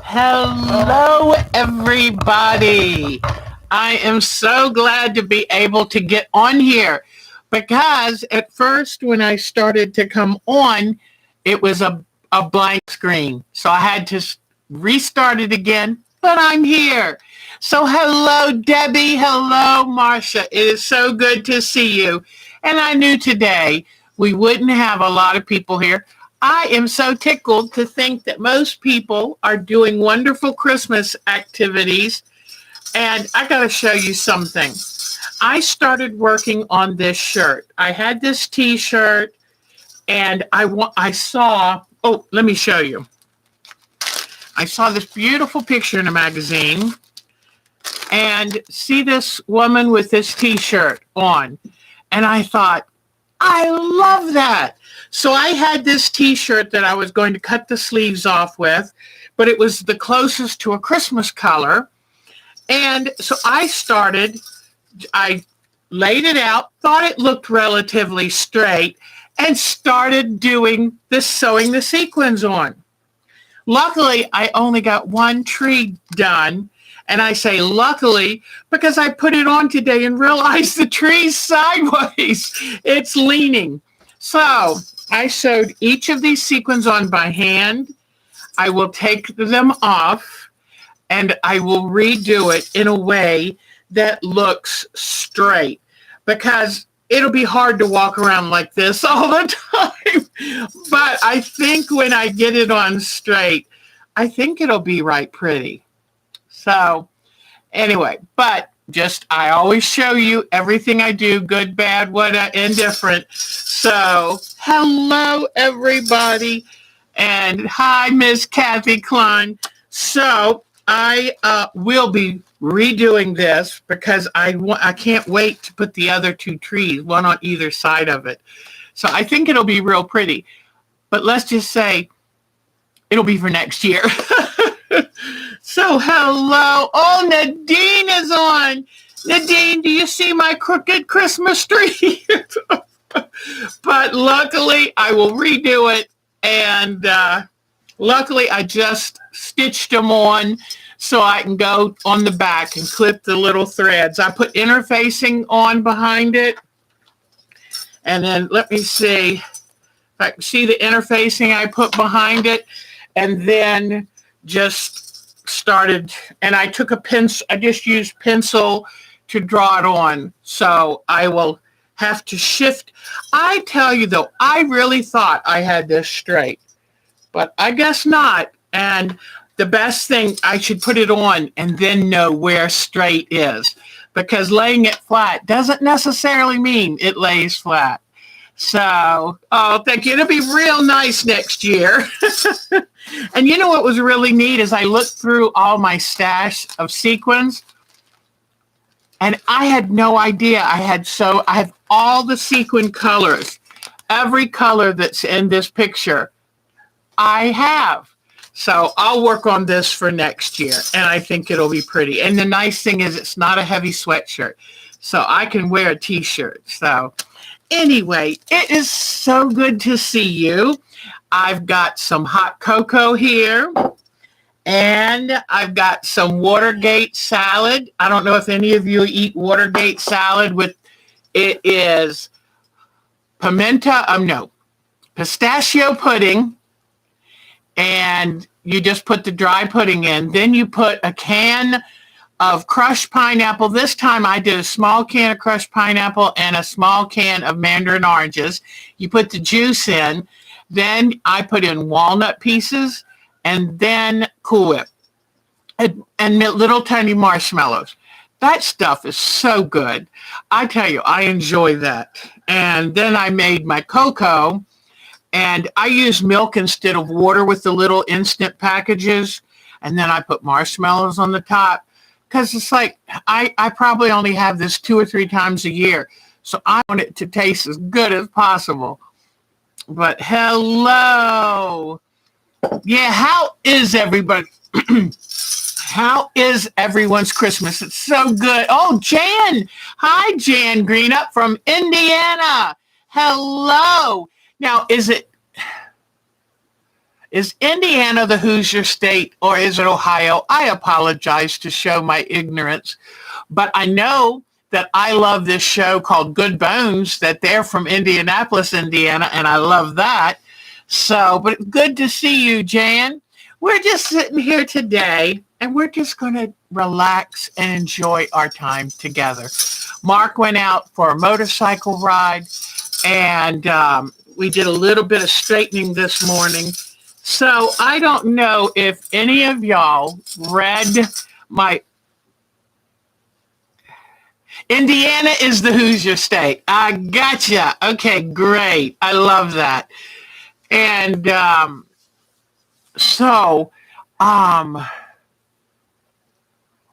Hello, everybody. I am so glad to be able to get on here because at first, when I started to come on, it was a blank screen. So I had to restart it again, but I'm here. So, hello, Debbie. Hello, Marcia. It is so good to see you. And I knew today we wouldn't have a lot of people here. I am so tickled to think that most people are doing wonderful Christmas activities. And I got to show you something. I started working on this shirt. I had this t-shirt and I saw, oh, let me show you. I saw this beautiful picture in a magazine and see this woman with this t-shirt on. And I thought, I love that. So I had this t-shirt that I was going to cut the sleeves off with, but it was the closest to a Christmas color. And so I laid it out, thought it looked relatively straight, and started doing sewing the sequins on. Luckily, I only got one tree done. And I say luckily because I put it on today and realized the tree's sideways. It's leaning. So I sewed each of these sequins on by hand. I will take them off and I will redo it in a way that looks straight because it'll be hard to walk around like this all the time. But I think when I get it on straight, I think it'll be right pretty. So anyway, but I always show you everything I do, good, bad, what, indifferent. So hello, everybody. And hi, Miss Kathy Klein. So I will be redoing this because I can't wait to put the other two trees, one on either side of it. So I think it'll be real pretty. But let's just say it'll be for next year. So hello. Oh, Nadine is on. Nadine, do you see my crooked Christmas tree? But luckily, I will redo it. And luckily, I just stitched them on so I can go on the back and clip the little threads. I put interfacing on behind it. And then let me see if I can see the interfacing I put behind it. And then just started, and I took a pencil, I just used pencil to draw it on. So I will have to shift. I tell you though, I really thought I had this straight, but I guess not. And the best thing, I should put it on and then know where straight is, because laying it flat doesn't necessarily mean it lays flat. So, oh, thank you. It'll be real nice next year. And you know what was really neat is I looked through all my stash of sequins, and I had no idea I have all the sequin colors, every color that's in this picture, I have. So I'll work on this for next year, and I think it'll be pretty. And the nice thing is it's not a heavy sweatshirt, so I can wear a t-shirt. So anyway, it is so good to see you. I've got some hot cocoa here, and I've got some Watergate salad. I don't know if any of you eat Watergate salad with, it is pistachio pudding, and you just put the dry pudding in. Then you put a can of crushed pineapple. This time I did a small can of crushed pineapple and a small can of mandarin oranges. You put the juice in. Then I put in walnut pieces and then Cool Whip and little tiny marshmallows. That stuff is so good. I tell you, I enjoy that. And then I made my cocoa, and I used milk instead of water with the little instant packages. And then I put marshmallows on the top, because it's like I probably only have this 2 or 3 times a year. So I want it to taste as good as possible. But hello. Yeah, how is everybody? How is everyone's Christmas? It's so good. Oh, Jan. Hi, Jan Green up from Indiana. Hello. Now, is Is Indiana the Hoosier state or is it Ohio? I apologize to show my ignorance, but I know that I love this show called Good Bones, that they're from Indianapolis, Indiana, and I love that. So, but good to see you, Jan. We're just sitting here today and we're just going to relax and enjoy our time together. Mark went out for a motorcycle ride and we did a little bit of straightening this morning. So I don't know if any of y'all read my Indiana is the Hoosier state. I gotcha. Okay, great. I love that. And so,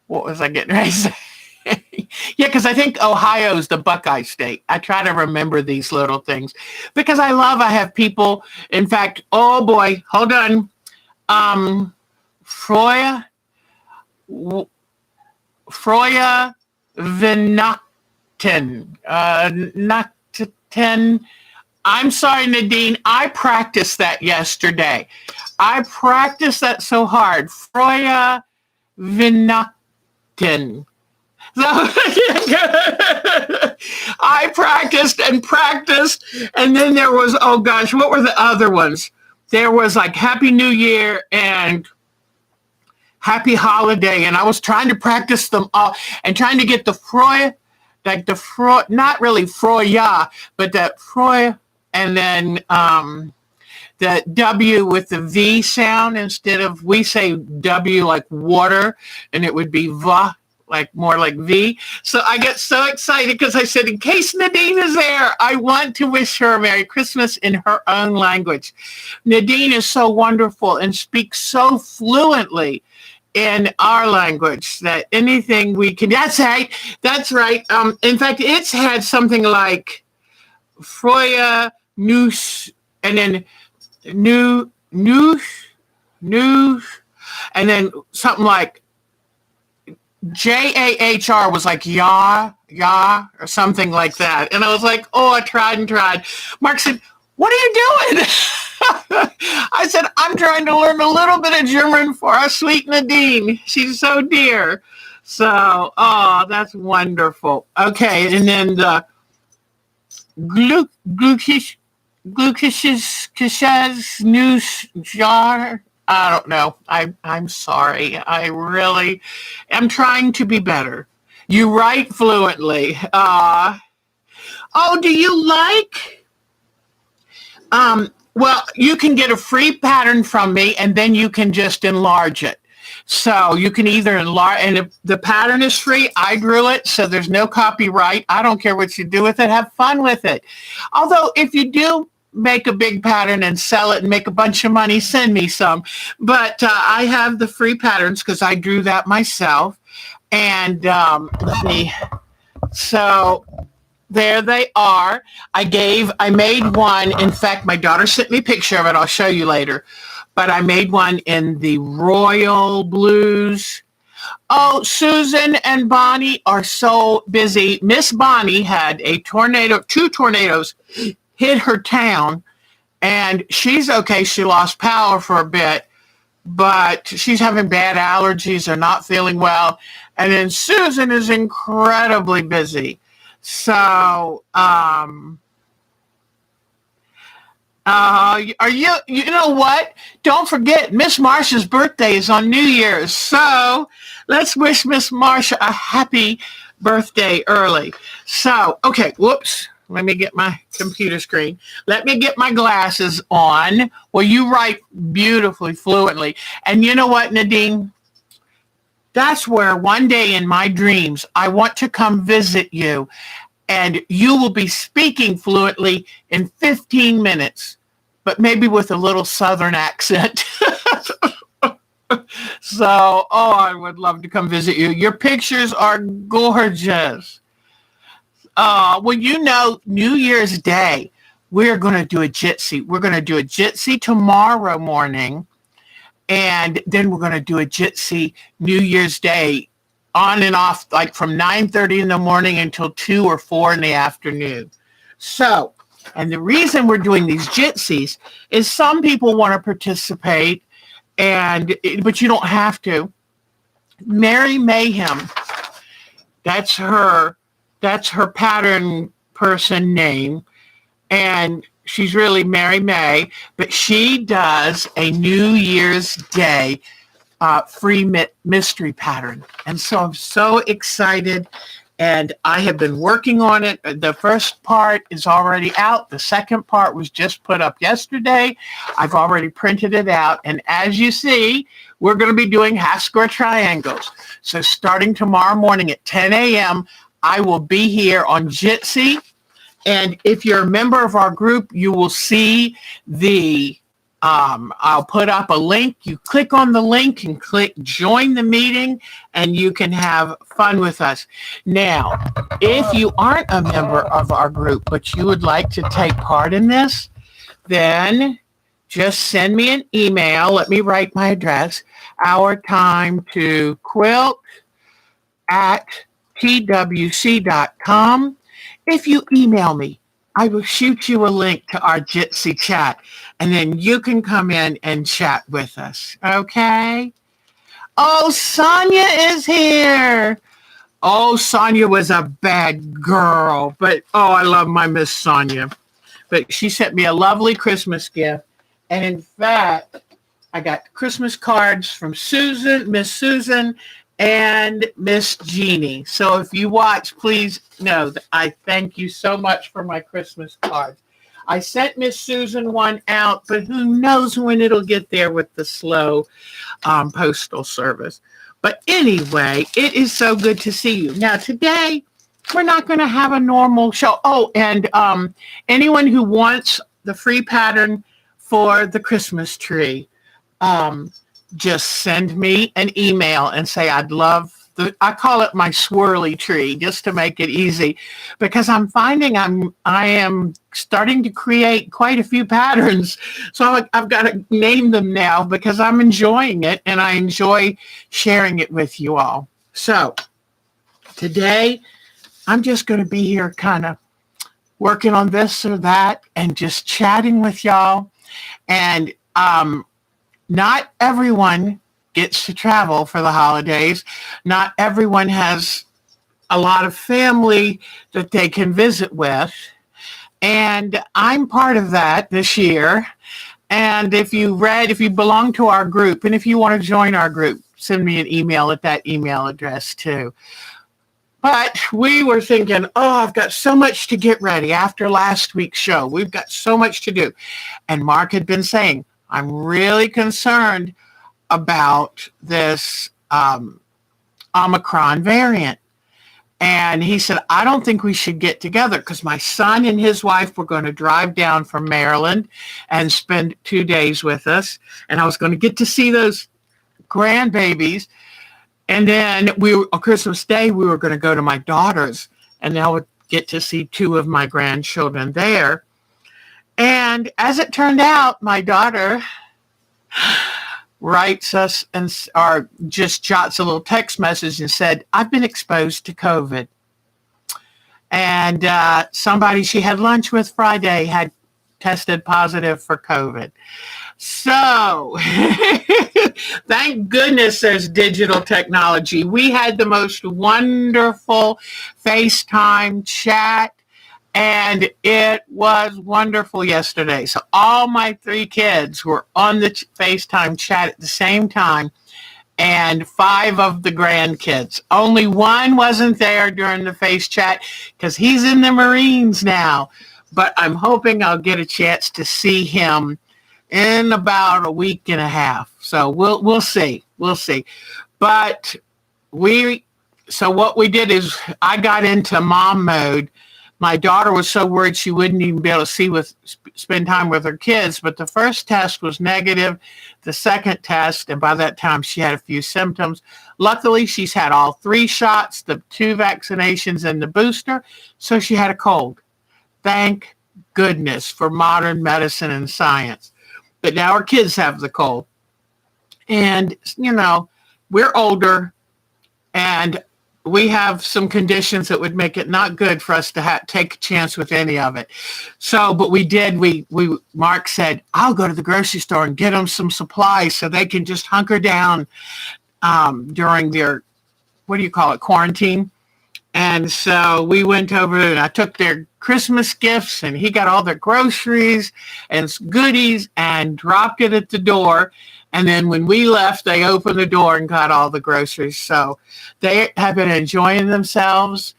what was I getting ready to say? Yeah, because I think Ohio's the Buckeye state. I try to remember these little things because I have people. In fact, oh boy, hold on. Froya Vinakten. Nocten. I'm sorry, Nadine. I practiced that yesterday. I practiced that so hard. Froya Vinakten. So I practiced and practiced. And then there was, oh gosh, what were the other ones? There was like Happy New Year and Happy Holiday. And I was trying to practice them all and trying to get the Froy, like the Froy, not really Froya, but that Froy. And then the W with the V sound instead of, we say W like water, and it would be va, like more like V. So I get so excited because I said, in case Nadine is there, I want to wish her a Merry Christmas in her own language. Nadine is so wonderful and speaks so fluently in our language that anything we can, that's right. In fact, it's had something like Froya, Noose, and then Noosh, and then something like JAHR was like yah, or something like that. And I was like, oh, I tried and tried. Mark said, what are you doing? I said, I'm trying to learn a little bit of German for our sweet Nadine. She's so dear. So, oh, that's wonderful. Okay, and then the glucose news jar. I don't know. I'm sorry. I really am trying to be better. You write fluently. Oh, do you like? Well, you can get a free pattern from me, and then you can just enlarge it. So you can either enlarge, and if the pattern is free, I drew it, so there's no copyright. I don't care what you do with it. Have fun with it. Although if you do make a big pattern and sell it and make a bunch of money, send me some. But I have the free patterns because I drew that myself. And let me, so there they are. I made one. In fact, my daughter sent me a picture of it. I'll show you later. But I made one in the royal blues. Oh, Susan and Bonnie are so busy. Miss Bonnie had two tornadoes hit her town, and she's okay. She lost power for a bit, but she's having bad allergies or not feeling well. And then Susan is incredibly busy. So, you know what? Don't forget, Miss Marsha's birthday is on New Year's. So let's wish Miss Marsha a happy birthday early. So, okay, whoops. Let me get my computer screen. Let me get my glasses on. Well, you write beautifully, fluently. And you know what, Nadine? That's where one day in my dreams, I want to come visit you. And you will be speaking fluently in 15 minutes, but maybe with a little Southern accent. So, oh, I would love to come visit you. Your pictures are gorgeous. Well, you know, New Year's Day, we're going to do a Jitsi. We're going to do a Jitsi tomorrow morning, and then we're going to do a Jitsi New Year's Day on and off, like from 9:30 in the morning until 2 or 4 in the afternoon. So And the reason we're doing these jitsies is some people want to participate, but you don't have to. Mary Mayhem, that's her pattern person name, and she's really Mary May, but she does a New Year's Day free mystery pattern. And so I'm so excited, and I have been working on it. The first part is already out. The second part was just put up yesterday. I've already printed it out. And as you see, we're going to be doing half square triangles. So starting tomorrow morning at 10 a.m., I will be here on Jitsi. And if you're a member of our group, you will see I'll put up a link. You click on the link and click join the meeting, and you can have fun with us. Now, if you aren't a member of our group, but you would like to take part in this, then just send me an email. Let me write my address. Our time to quilt at twc.com. If you email me, I will shoot you a link to our Jitsi chat, and then you can come in and chat with us, okay? Oh, Sonia is here. Oh, Sonia was a bad girl, but I love my Miss Sonia. But she sent me a lovely Christmas gift, and in fact, I got Christmas cards from Miss Susan, and Miss Jeannie. So if you watch, please know that I thank you so much for my Christmas cards. I sent Miss Susan one out, but who knows when it'll get there with the slow postal service. But anyway, it is so good to see you. Now, today, we're not going to have a normal show. Oh, and anyone who wants the free pattern for the Christmas tree, just send me an email and say, I call it my swirly tree, just to make it easy, because I'm finding I am starting to create quite a few patterns. So I've got to name them now because I'm enjoying it, and I enjoy sharing it with you all. So today I'm just going to be here kind of working on this or that and just chatting with y'all. And not everyone gets to travel for the holidays. Not everyone has a lot of family that they can visit with. And I'm part of that this year. And if you belong to our group, and if you want to join our group, send me an email at that email address too. But we were thinking, I've got so much to get ready after last week's show. We've got so much to do. And Mark had been saying, I'm really concerned about this Omicron variant. And he said, I don't think we should get together, because my son and his wife were going to drive down from Maryland and spend 2 days with us. And I was going to get to see those grandbabies. And then on Christmas Day, we were going to go to my daughter's, and I would get to see 2 of my grandchildren there. And as it turned out, my daughter writes us or just jots a little text message and said, I've been exposed to COVID. And somebody she had lunch with Friday had tested positive for COVID. So thank goodness there's digital technology. We had the most wonderful FaceTime chat, and it was wonderful yesterday. So all my 3 kids were on the FaceTime chat at the same time, and 5 of the grandkids. Only one wasn't there during the face chat because he's in the Marines now. But I'm hoping I'll get a chance to see him in about a week and a half. So we'll see. We'll see. But so what we did is I got into mom mode. My daughter was so worried she wouldn't even be able to spend time with her kids. But the first test was negative. The second test, and by that time she had a few symptoms. Luckily, she's had all 3 shots, the 2 vaccinations and the booster. So she had a cold. Thank goodness for modern medicine and science. But now our kids have the cold. And, we're older, and we have some conditions that would make it not good for us to take a chance with any of it. So, but we did. Mark said, "I'll go to the grocery store and get them some supplies so they can just hunker down during their, what do you call it, quarantine." And so we went over and I took their Christmas gifts and he got all their groceries and goodies and dropped it at the door. And then when we left, they opened the door and got all the groceries. So they have been enjoying themselves.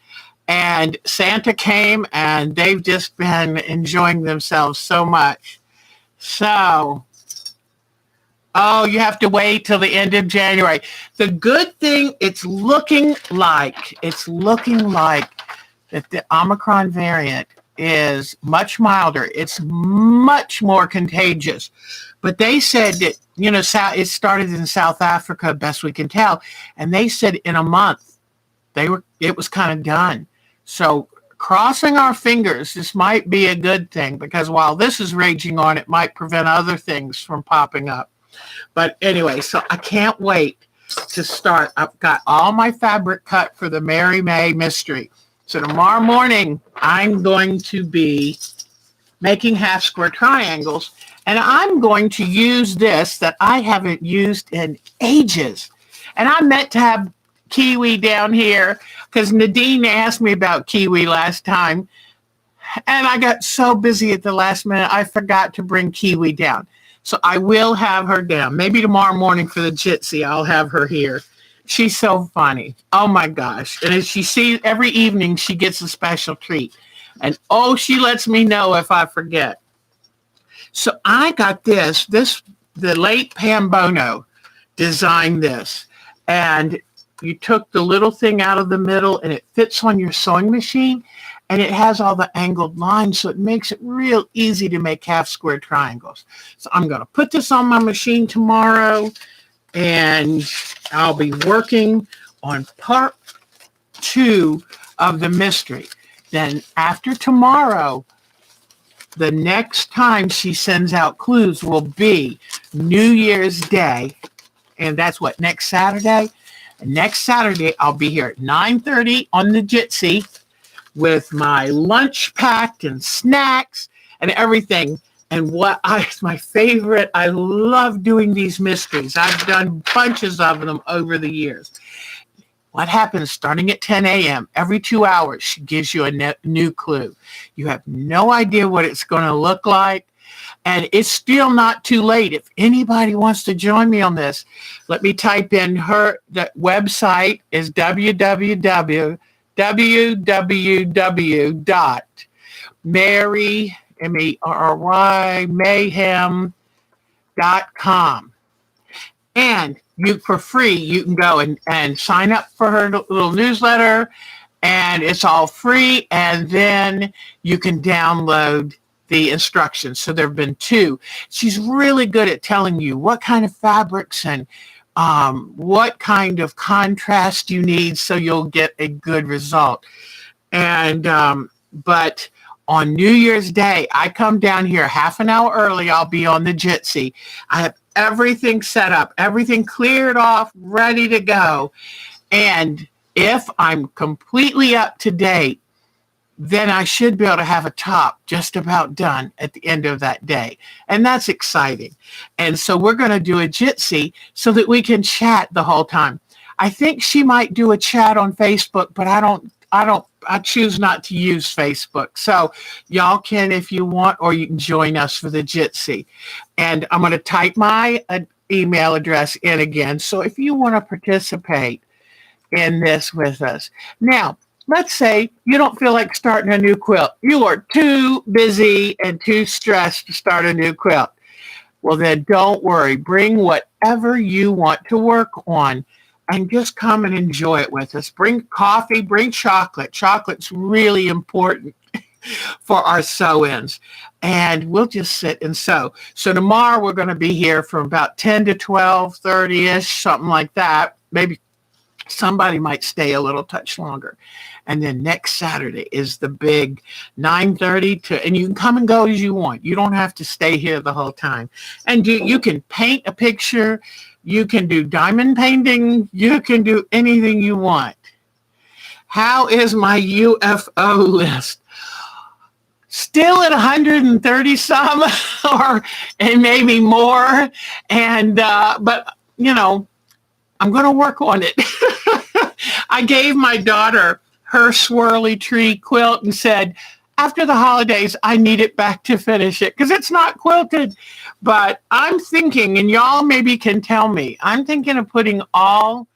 And Santa came and they've just been enjoying themselves so much. So, oh, you have to wait till the end of January. The good thing, it's looking like that the Omicron variant is much milder. It's much more contagious. But they said that, it started in South Africa, best we can tell. And they said in a month, it was kind of done. So crossing our fingers, this might be a good thing, because while this is raging on, it might prevent other things from popping up. But anyway, so I can't wait to start. I've got all my fabric cut for the Mary May mystery. So tomorrow morning, I'm going to be making half square triangles, and I'm going to use this that I haven't used in ages. And I meant to have Kiwi down here because Nadine asked me about Kiwi last time, and I got so busy at the last minute, I forgot to bring Kiwi down. So I will have her down. Maybe tomorrow morning for the Jitsi, I'll have her here. She's so funny. Oh, my gosh. And as she sees, every evening she gets a special treat. And, she lets me know if I forget. So I got the late Pam Bono designed this. And you took the little thing out of the middle, and it fits on your sewing machine. And it has all the angled lines, so it makes it real easy to make half square triangles. So I'm going to put this on my machine tomorrow, and I'll be working on part 2 of the mystery. Then after tomorrow, the next time she sends out clues will be New Year's Day, and that's what, next Saturday? And next Saturday, I'll be here at 9:30 on the Jitsi, with my lunch packed and snacks and everything. And my favorite, I love doing these mysteries. I've done bunches of them over the years. What happens starting at 10 a.m. every 2 hours, she gives you a new clue. You have no idea what it's going to look like. And it's still not too late. If anybody wants to join me on this, let me type in the website is www.marymayhem.com. And for free, you can go and sign up for her little newsletter, and it's all free. And then you can download the instructions. So there have been 2. She's really good at telling you what kind of fabrics and what kind of contrast you need so you'll get a good result. And but on New Year's Day, I come down here half an hour early. I'll be on the Jitsi. I have everything set up, everything cleared off, ready to go. And if I'm completely up to date, then I should be able to have a top just about done at the end of that day. And that's exciting. And so we're going to do a Jitsi so that we can chat the whole time. I think she might do a chat on Facebook, but I choose not to use Facebook. So y'all can, if you want, or you can join us for the Jitsi. And I'm going to type my email address in again. So if you want to participate in this with us. Now, let's say you don't feel like starting a new quilt. You are too busy and too stressed to start a new quilt. Well, then don't worry. Bring whatever you want to work on and just come and enjoy it with us. Bring coffee, bring chocolate. Chocolate's really important for our sew-ins. And we'll just sit and sew. So tomorrow we're going to be here from about 10 to 12:30-ish, something like that. Maybe somebody might stay a little touch longer. And then next Saturday is the big 9:30 and you can come and go as you want. You don't have to stay here the whole time. And you can paint a picture. You can do diamond painting. You can do anything you want. How is my UFO list? Still at 130 some, and maybe more. And, but, I'm going to work on it. I gave my daughter her swirly tree quilt and said, after the holidays, I need it back to finish it because it's not quilted. But I'm thinking, and y'all maybe can tell me, I'm thinking of putting all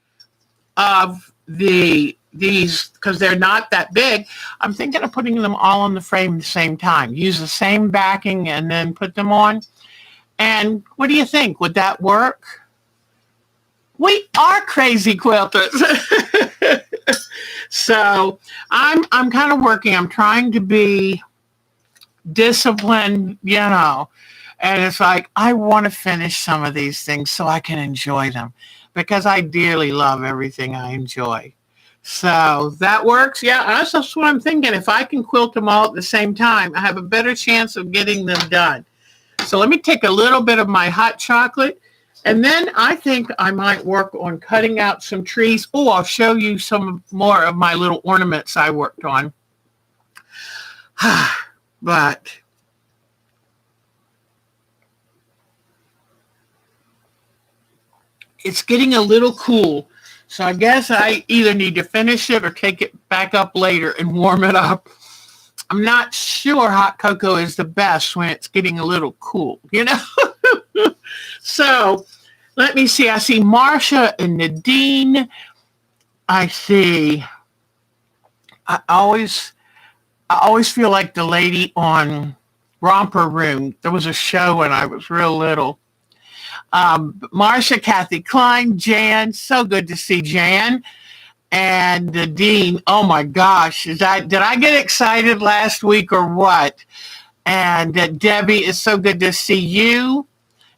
of these, because they're not that big, I'm thinking of putting them all on the frame at the same time. Use the same backing and then put them on. And what do you think? Would that work? We are crazy quilters. So I'm kind of working. I'm trying to be disciplined, and it's like, I want to finish some of these things so I can enjoy them because I dearly love everything I enjoy. So that works. Yeah, that's what I'm thinking. If I can quilt them all at the same time, I have a better chance of getting them done. So let me take a little bit of my hot chocolate, and then I think I might work on cutting out some trees. Oh, I'll show you some more of my little ornaments I worked on. But it's getting a little cool. So I guess I either need to finish it or take it back up later and warm it up. I'm not sure hot cocoa is the best when it's getting a little cool, So let me see. I see Marcia and Nadine. I always feel like the lady on Romper Room. There was a show when I was real little. Marcia, Kathy Klein, Jan. So good to see Jan. And Nadine. Oh my gosh. Did I get excited last week or what? And Debbie, it's so good to see you.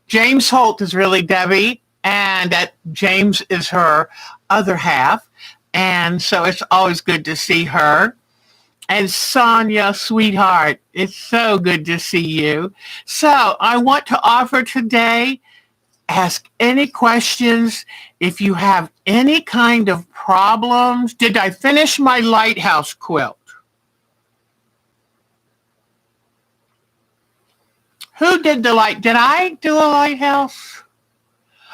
James Holt is really Debbie, and James is her other half. And so it's always good to see her. And Sonia, sweetheart, it's so good to see you. So I want to offer today, ask any questions. If you have any kind of problems, did I finish my Lighthouse quilt? Who did did I do a Lighthouse?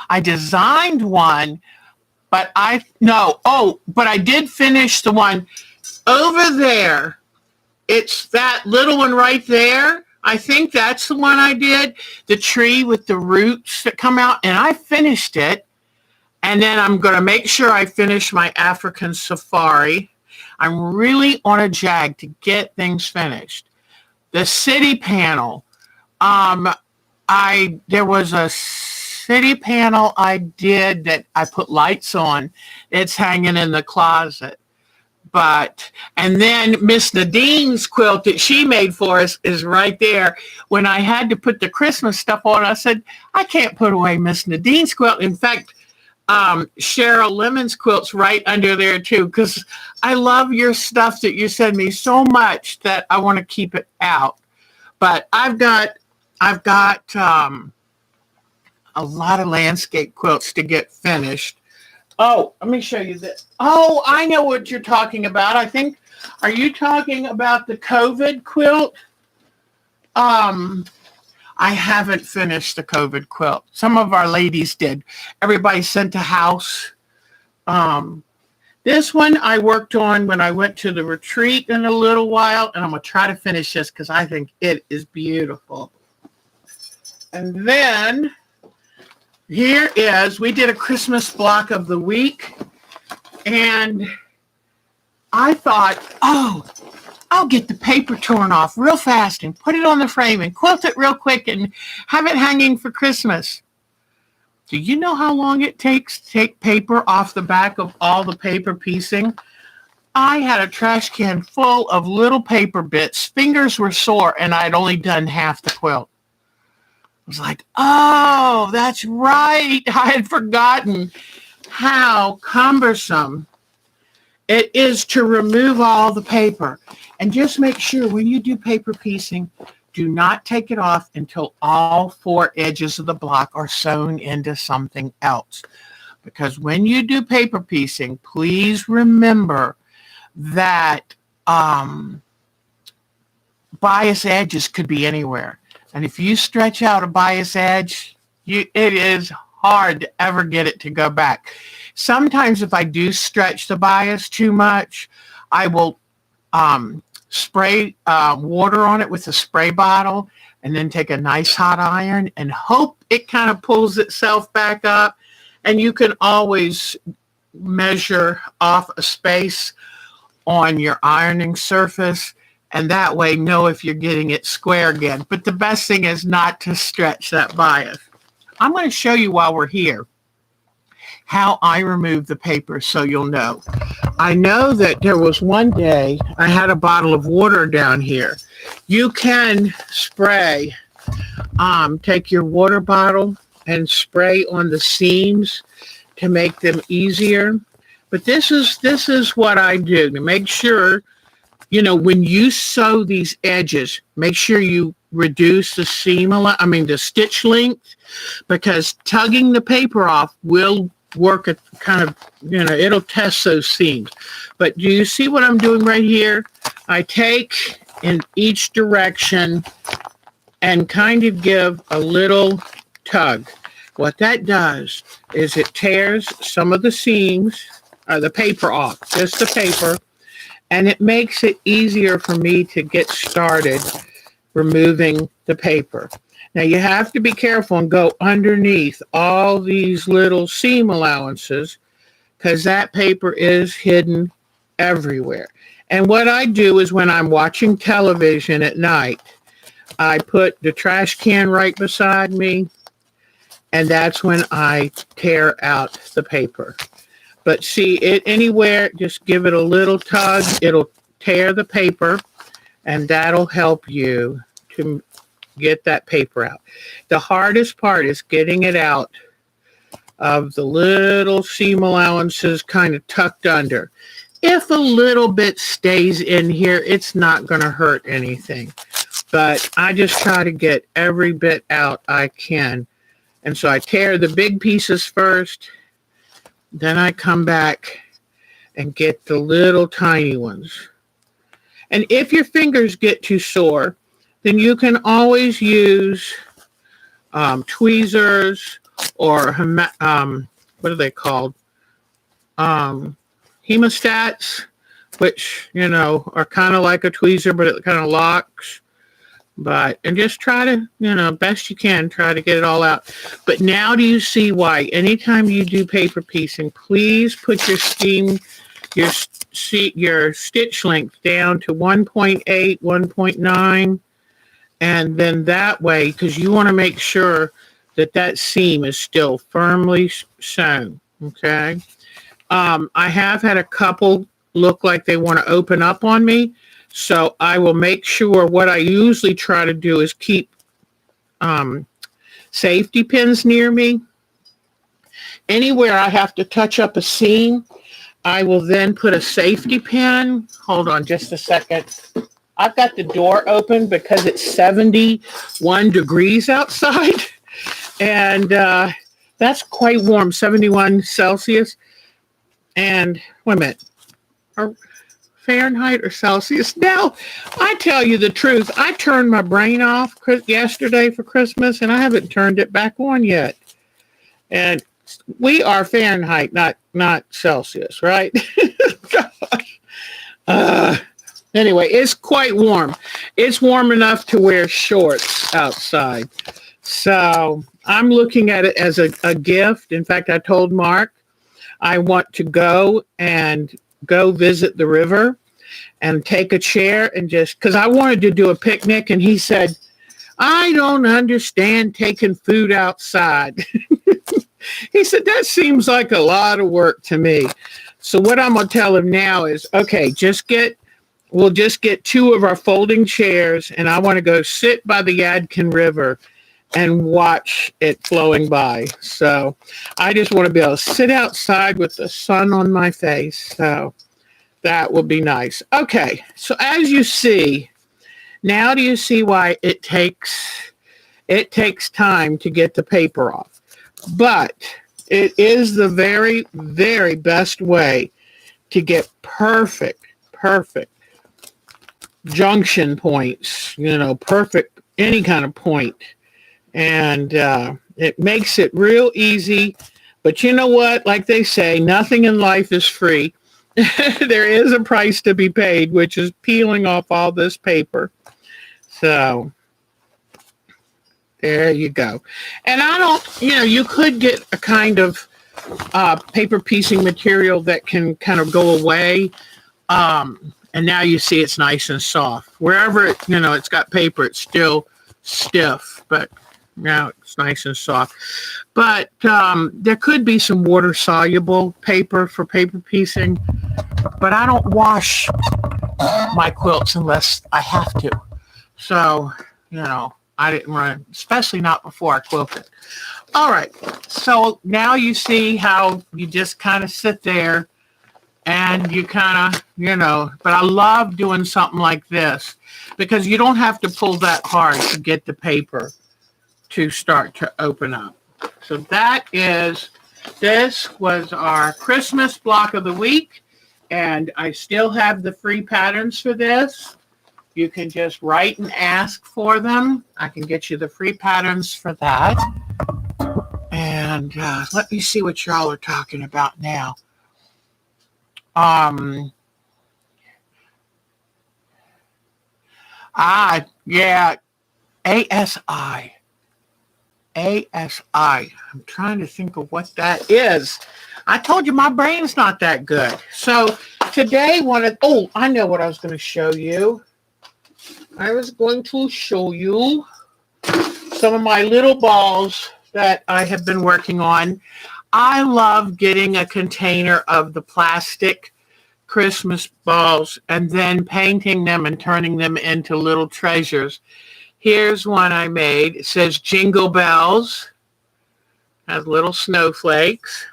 I designed one, but I did finish the one over there. It's that little one right there. I think that's the one I did. The tree with the roots that come out, and I finished it. And then I'm going to make sure I finish my African safari. I'm really on a jag to get things finished. The city panel. There was a city panel I did that I put lights on. It's hanging in the closet. And then Miss Nadine's quilt that she made for us is right there. When I had to put the Christmas stuff on, I said, I can't put away Miss Nadine's quilt. In fact, Cheryl Lemon's quilt's right under there too, because I love your stuff that you send me so much that I want to keep it out. But I've got a lot of landscape quilts to get finished. Oh, let me show you this. Oh, I know what you're talking about. Are you talking about the COVID quilt? I haven't finished the COVID quilt. Some of our ladies did. Everybody sent a house. This one I worked on when I went to the retreat in a little while, and I'm going to try to finish this because I think it is beautiful. And then here is, we did a Christmas block of the week, and I thought, I'll get the paper torn off real fast and put it on the frame and quilt it real quick and have it hanging for Christmas. Do you know how long it takes to take paper off the back of all the paper piecing? I had a trash can full of little paper bits. Fingers were sore, and I'd only done half the quilt. I was like, oh, that's right. I had forgotten how cumbersome it is to remove all the paper. And just make sure when you do paper piecing, do not take it off until all four edges of the block are sewn into something else. Because when you do paper piecing, please remember that bias edges could be anywhere. And if you stretch out a bias edge, it is hard to ever get it to go back. Sometimes if I do stretch the bias too much, I will spray water on it with a spray bottle and then take a nice hot iron and hope it kind of pulls itself back up. And you can always measure off a space on your ironing surface, and that way know if you're getting it square again. But the best thing is not to stretch that bias. I'm going to show you while we're here how I remove the paper so you'll know. I know that there was one day I had a bottle of water down here. You can spray, take your water bottle and spray on the seams to make them easier. But this is what I do to make sure, when you sew these edges, make sure you reduce the the stitch length, because tugging the paper off will work at kind of, it'll test those seams. But do you see what I'm doing right here? I take in each direction and kind of give a little tug. What that does is it tears some of the seams, or the paper off, just the paper, and it makes it easier for me to get started removing the paper. Now you have to be careful and go underneath all these little seam allowances, because that paper is hidden everywhere. And what I do is when I'm watching television at night, I put the trash can right beside me, and that's when I tear out the paper. But see it anywhere, just give it a little tug. It'll tear the paper, and that'll help you to get that paper out. The hardest part is getting it out of the little seam allowances kind of tucked under. If a little bit stays in here, it's not going to hurt anything. But I just try to get every bit out I can. And so I tear the big pieces first, then I come back and get the little tiny ones. And if your fingers get too sore, then you can always use tweezers or what are they called? Hemostats, which, are kind of like a tweezer, but it kind of locks. And just try to, best you can, try to get it all out. But now do you see why anytime you do paper piecing, please put your stitch length down to 1.8, 1.9, and then that way, because you want to make sure that seam is still firmly sewn, okay? I have had a couple look like they want to open up on me. So I will make sure, what I usually try to do is keep safety pins near me. Anywhere I have to touch up a seam, I will then put a safety pin. Hold on just a second. I've got the door open because it's 71 degrees outside. And that's quite warm, 71 Celsius. And wait a minute. Fahrenheit or Celsius. Now, I tell you the truth, I turned my brain off yesterday for Christmas, and I haven't turned it back on yet. And we are Fahrenheit, not Celsius, right? Gosh. Anyway, it's quite warm. It's warm enough to wear shorts outside. So I'm looking at it as a gift. In fact, I told Mark I want to go visit the river and take a chair and because I wanted to do a picnic, and he said, I don't understand taking food outside. He said, that seems like a lot of work to me. So what I'm going to tell him now is, okay, we'll just get 2 of our folding chairs, and I want to go sit by the Yadkin River and watch it flowing by. So I just want to be able to sit outside with the sun on my face. So that will be nice. Okay, so as you see, now do you see why it takes time to get the paper off? But it is the very, very best way to get perfect perfect junction points, perfect any kind of point. And it makes it real easy. But you know what? Like they say, nothing in life is free. There is a price to be paid, which is peeling off all this paper. So there you go. And I don't, you could get a kind of paper piecing material that can kind of go away. And now you see it's nice and soft. Wherever it's got paper, it's still stiff, but now it's nice and soft. But there could be some water soluble paper for paper piecing, but I don't wash my quilts unless I have to. So, I didn't run, especially not before I quilted. All right. So now you see how you just kind of sit there and you kind of, but I love doing something like this because you don't have to pull that hard to get the paper to start to open up. So this was our Christmas block of the week, and I still have the free patterns for this. You can just write and ask for them. I can get you the free patterns for that. And let me see what y'all are talking about now. Yeah, ASI. I'm trying to think of what that is. I told you my brain's not that good. So today I know what I was going to show you. I was going to show you some of my little balls that I have been working on. I love getting a container of the plastic Christmas balls and then painting them and turning them into little treasures. Here's one I made. It says Jingle Bells. Has little snowflakes.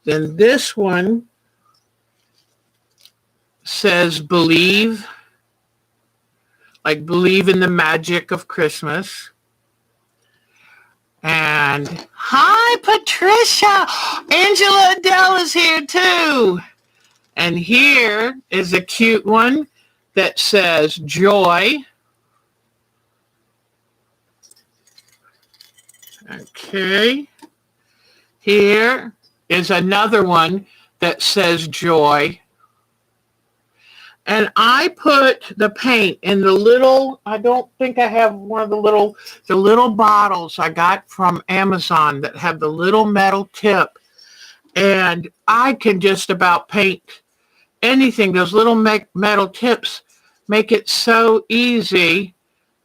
Then this one says Believe. Like believe in the magic of Christmas. And hi, Patricia. Angela Adele is here too. And here is a cute one that says Joy. Okay. Here is another one that says Joy. And I put the paint in the little, I don't think I have one of the little bottles I got from Amazon that have the little metal tip. And I can just about paint anything. Those little metal tips make it so easy.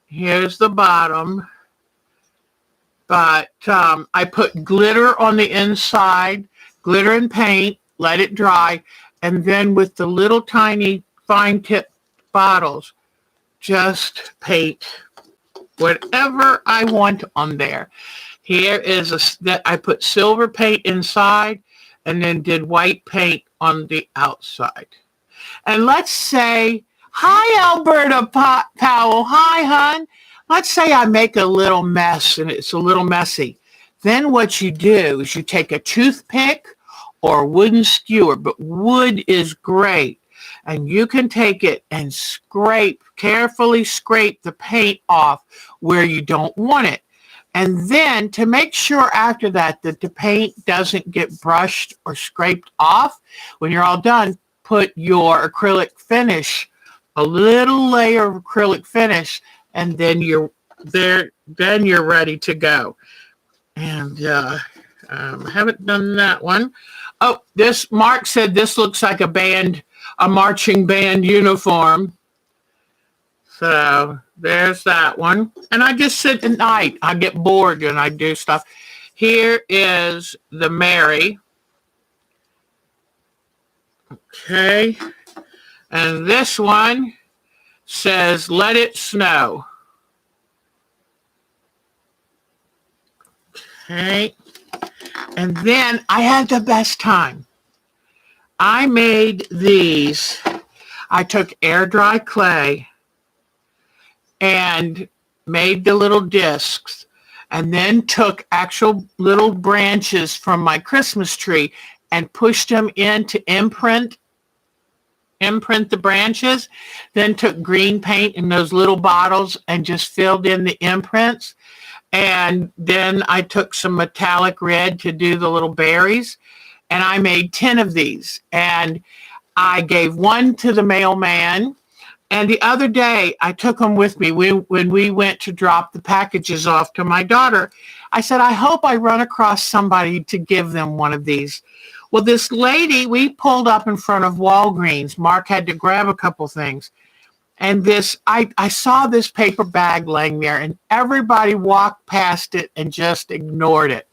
Here's the bottom. But I put glitter on the inside, glitter and paint, let it dry. And then with the little tiny fine tip bottles, just paint whatever I want on there. Here is that I put silver paint inside and then did white paint on the outside. And let's say, hi, Alberta Powell. Hi, hon. Let's say I make a little mess and it's a little messy. Then what you do is you take a toothpick or a wooden skewer, but wood is great. And you can take it and carefully scrape the paint off where you don't want it. And then to make sure after that the paint doesn't get brushed or scraped off, when you're all done, put your acrylic finish, a little layer of acrylic finish, and then you're there. Then you're ready to go. And I haven't done that one. Oh, Mark said this looks like a marching band uniform. So there's that one. And I just sit at night. I get bored and I do stuff. Here is the Mary. Okay. And this one says, Let It Snow. Okay. And then I had the best time. I made these. I took air dry clay and made the little discs and then took actual little branches from my Christmas tree and pushed them in to imprint imprint the branches, then took green paint in those little bottles and just filled in the imprints. And then I took some metallic red to do the little berries. And I made 10 of these. And I gave one to the mailman. And the other day, I took them with me when we went to drop the packages off to my daughter. I said, I hope I run across somebody to give them one of these. Well, this lady, we pulled up in front of Walgreens. Mark had to grab a couple things. And I saw this paper bag laying there, and everybody walked past it and just ignored it.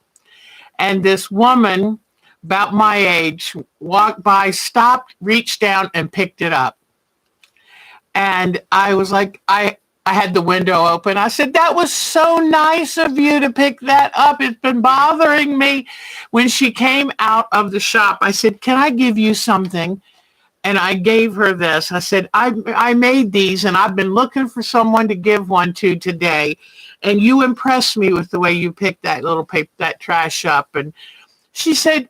And this woman, about my age, walked by, stopped, reached down, and picked it up. And I was like, I had the window open. I said, that was so nice of you to pick that up. It's been bothering me. When she came out of the shop, I said, can I give you something? And I gave her this. I said, I made these, and I've been looking for someone to give one to today. And you impressed me with the way you picked that little paper, that trash up. And she said,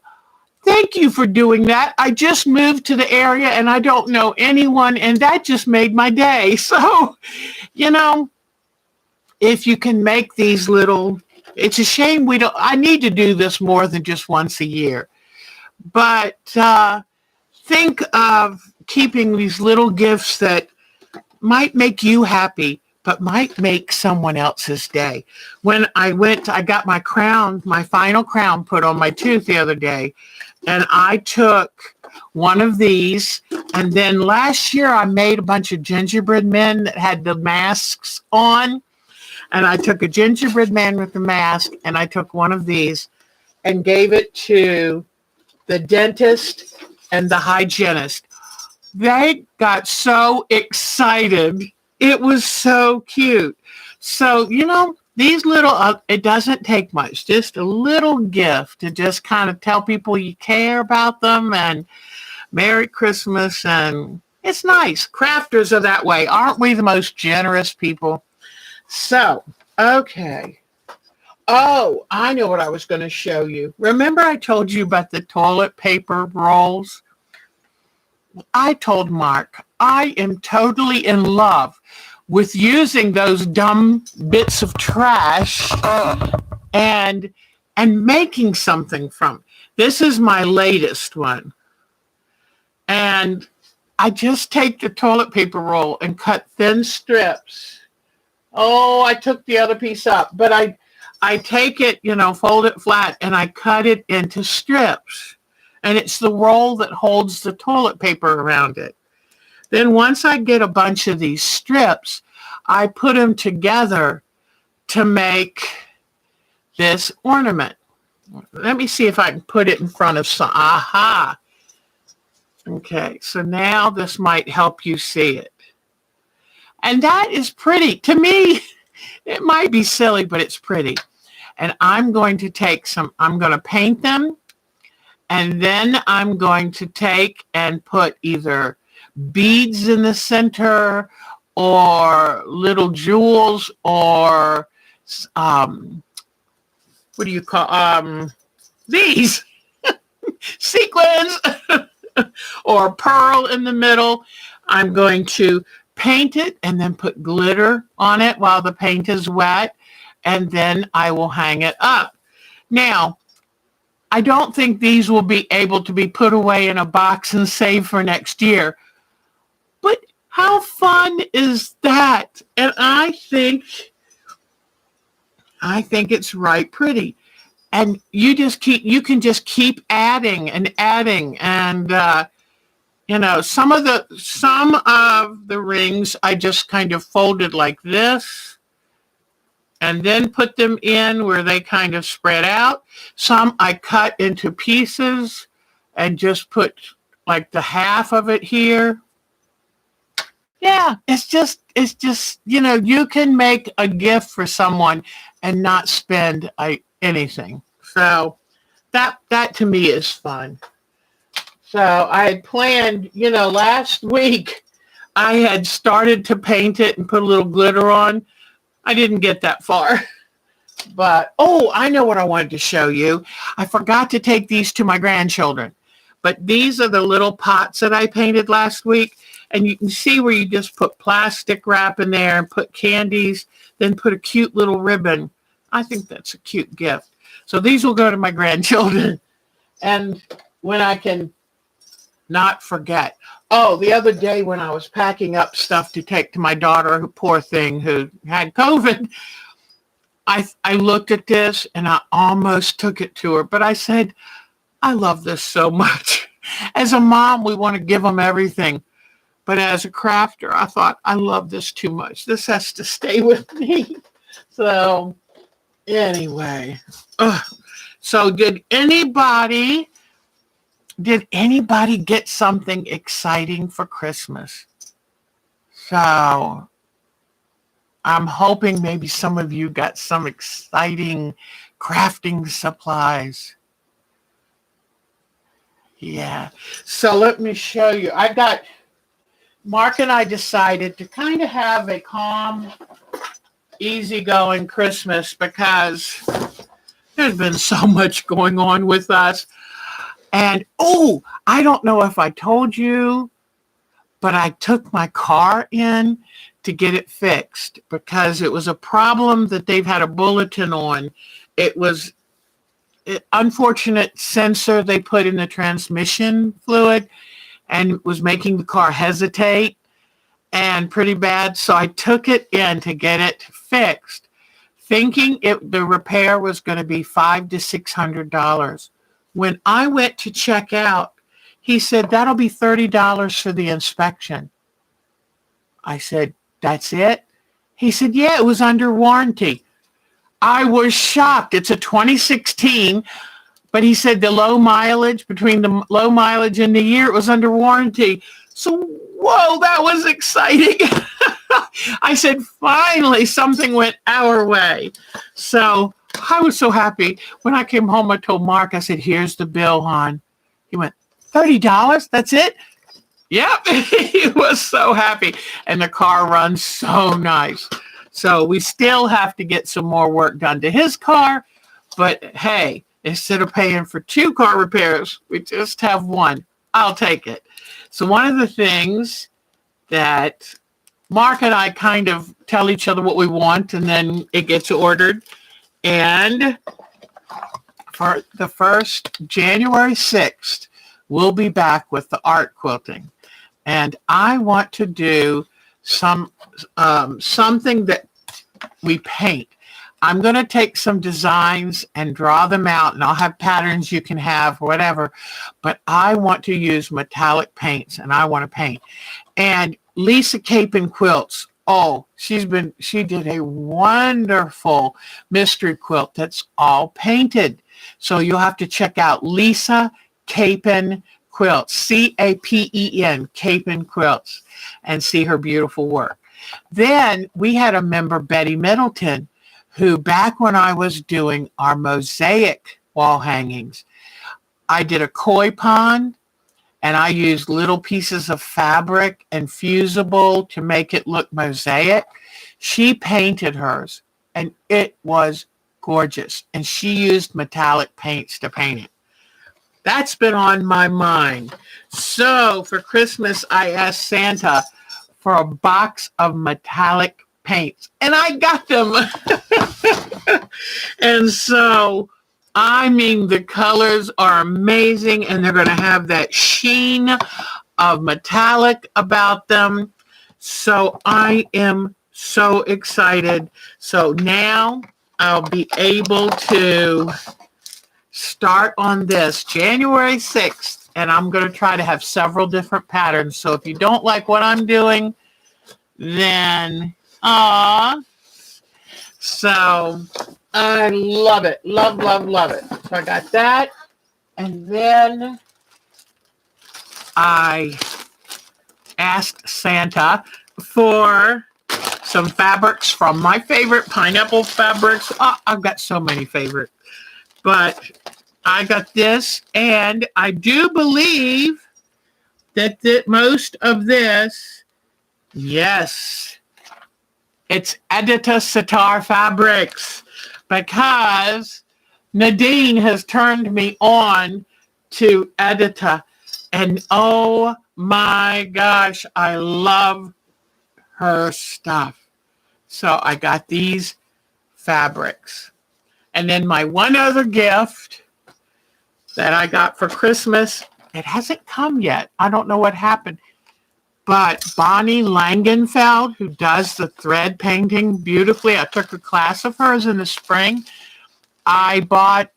thank you for doing that. I just moved to the area and I don't know anyone, and that just made my day. So, if you can make these little, it's a shame I need to do this more than just once a year. But think of keeping these little gifts that might make you happy, but might make someone else's day. When I got my crown, my final crown put on my tooth the other day. And I took one of these, and then last year I made a bunch of gingerbread men that had the masks on. And I took a gingerbread man with the mask, and I took one of these and gave it to the dentist and the hygienist. They got so excited. It was so cute. So, these little, it doesn't take much, just a little gift to just kind of tell people you care about them and Merry Christmas. And it's nice. Crafters are that way. Aren't we the most generous people? So, okay. Oh, I know what I was going to show you. Remember I told you about the toilet paper rolls? I told Mark, I am totally in love with using those dumb bits of trash and making something from. This is my latest one. And I just take the toilet paper roll and cut thin strips. Oh, I took the other piece up, but I take it, fold it flat, and I cut it into strips. And it's the roll that holds the toilet paper around it. Then once I get a bunch of these strips, I put them together to make this ornament. Let me see if I can put it in front of some. Aha. Okay, so now this might help you see it. And that is pretty. To me, it might be silly, but it's pretty. And I'm going to I'm going to paint them. And then I'm going to take and put either beads in the center or little jewels or what do you call these sequins or pearl in the middle. I'm going to paint it and then put glitter on it while the paint is wet, and then I will hang it up. Now, I don't think these will be able to be put away in a box and saved for next year. But how fun is that? And I think it's right pretty. And you can just keep adding and adding. And some of the rings I just kind of folded like this and then put them in where they kind of spread out. Some I cut into pieces and just put like the half of it here. Yeah, it's just, you can make a gift for someone and not spend anything. So that to me is fun. So I had planned, last week I had started to paint it and put a little glitter on. I didn't get that far. But, I know what I wanted to show you. I forgot to take these to my grandchildren. But these are the little pots that I painted last week. And you can see where you just put plastic wrap in there and put candies, then put a cute little ribbon. I think that's a cute gift. So these will go to my grandchildren. And when I can not forget. Oh, the other day when I was packing up stuff to take to my daughter, who, poor thing, who had COVID, I looked at this and I almost took it to her. But I said, I love this so much. As a mom, we want to give them everything. But as a crafter, I thought, I love this too much. This has to stay with me. So anyway. So did anybody get something exciting for Christmas? So I'm hoping maybe some of you got some exciting crafting supplies. Yeah. So let me show you. Mark and I decided to kind of have a calm, easygoing Christmas because there's been so much going on with us. And, I don't know if I told you, but I took my car in to get it fixed because it was a problem that they've had a bulletin on. It was an unfortunate sensor they put in the transmission fluid and was making the car hesitate and pretty bad. So I took it in to get it fixed, thinking the repair was going to be $500 to $600. When I went to check out, he said, that'll be $30 for the inspection. I said, that's it? He said, yeah, it was under warranty. I was shocked. It's a 2016, but he said between the low mileage and the year, it was under warranty. So, whoa, that was exciting. I said, finally, something went our way. So I was so happy. When I came home, I told Mark, I said, here's the bill, hon. He went, $30? That's it? Yep. He was so happy. And the car runs so nice. So we still have to get some more work done to his car. But hey, instead of paying for 2 car repairs, we just have 1. I'll take it. So one of the things that Mark and I kind of tell each other what we want, and then it gets ordered. And for the first January 6th, we'll be back with the art quilting. And I want to do something that we paint. I'm going to take some designs and draw them out, and I'll have patterns you can have, whatever. But I want to use metallic paints, and I want to paint. And Lisa Capon Quilts, she did a wonderful mystery quilt that's all painted. So you'll have to check out Lisa Capon Quilts, Capen, Capon Quilts, and see her beautiful work. Then we had a member, Betty Middleton, who back when I was doing our mosaic wall hangings, I did a koi pond, and I used little pieces of fabric and fusible to make it look mosaic. She painted hers, and it was gorgeous. And she used metallic paints to paint it. That's been on my mind. So for Christmas, I asked Santa for a box of metallic paints, and I got them. And so, I mean, the colors are amazing, and they're going to have that sheen of metallic about them. So I am so excited. So now I'll be able to start on this January 6th, and I'm going to try to have several different patterns. So if you don't like what I'm doing, then so I love it. Love, love, love it. So I got that. And then I asked Santa for some fabrics from my favorite pineapple fabrics. I've got so many favorites. But I got this, and I do believe that most of this, yes, it's Edita Sitar Fabrics, because Nadine has turned me on to Edita, And oh my gosh, I love her stuff. So I got these fabrics. And then my one other gift that I got for Christmas, it hasn't come yet. I don't know what happened. But Bonnie Langenfeld, who does the thread painting beautifully, I took a class of hers in the spring. I bought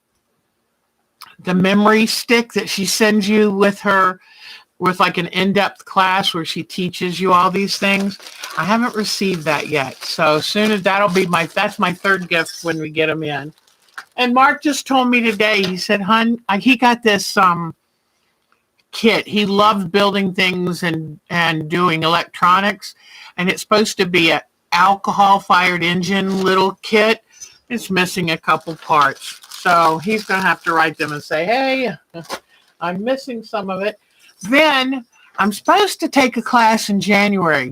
the memory stick that she sends you with her, with like an in-depth class where she teaches you all these things. I haven't received that yet. So soon as that's my third gift when we get them in. And Mark just told me today, he said, "Hun, he got this kit. He loves building things and doing electronics. And it's supposed to be an alcohol-fired engine little kit. It's missing a couple parts. So he's going to have to write them and say, hey, I'm missing some of it." Then I'm supposed to take a class in January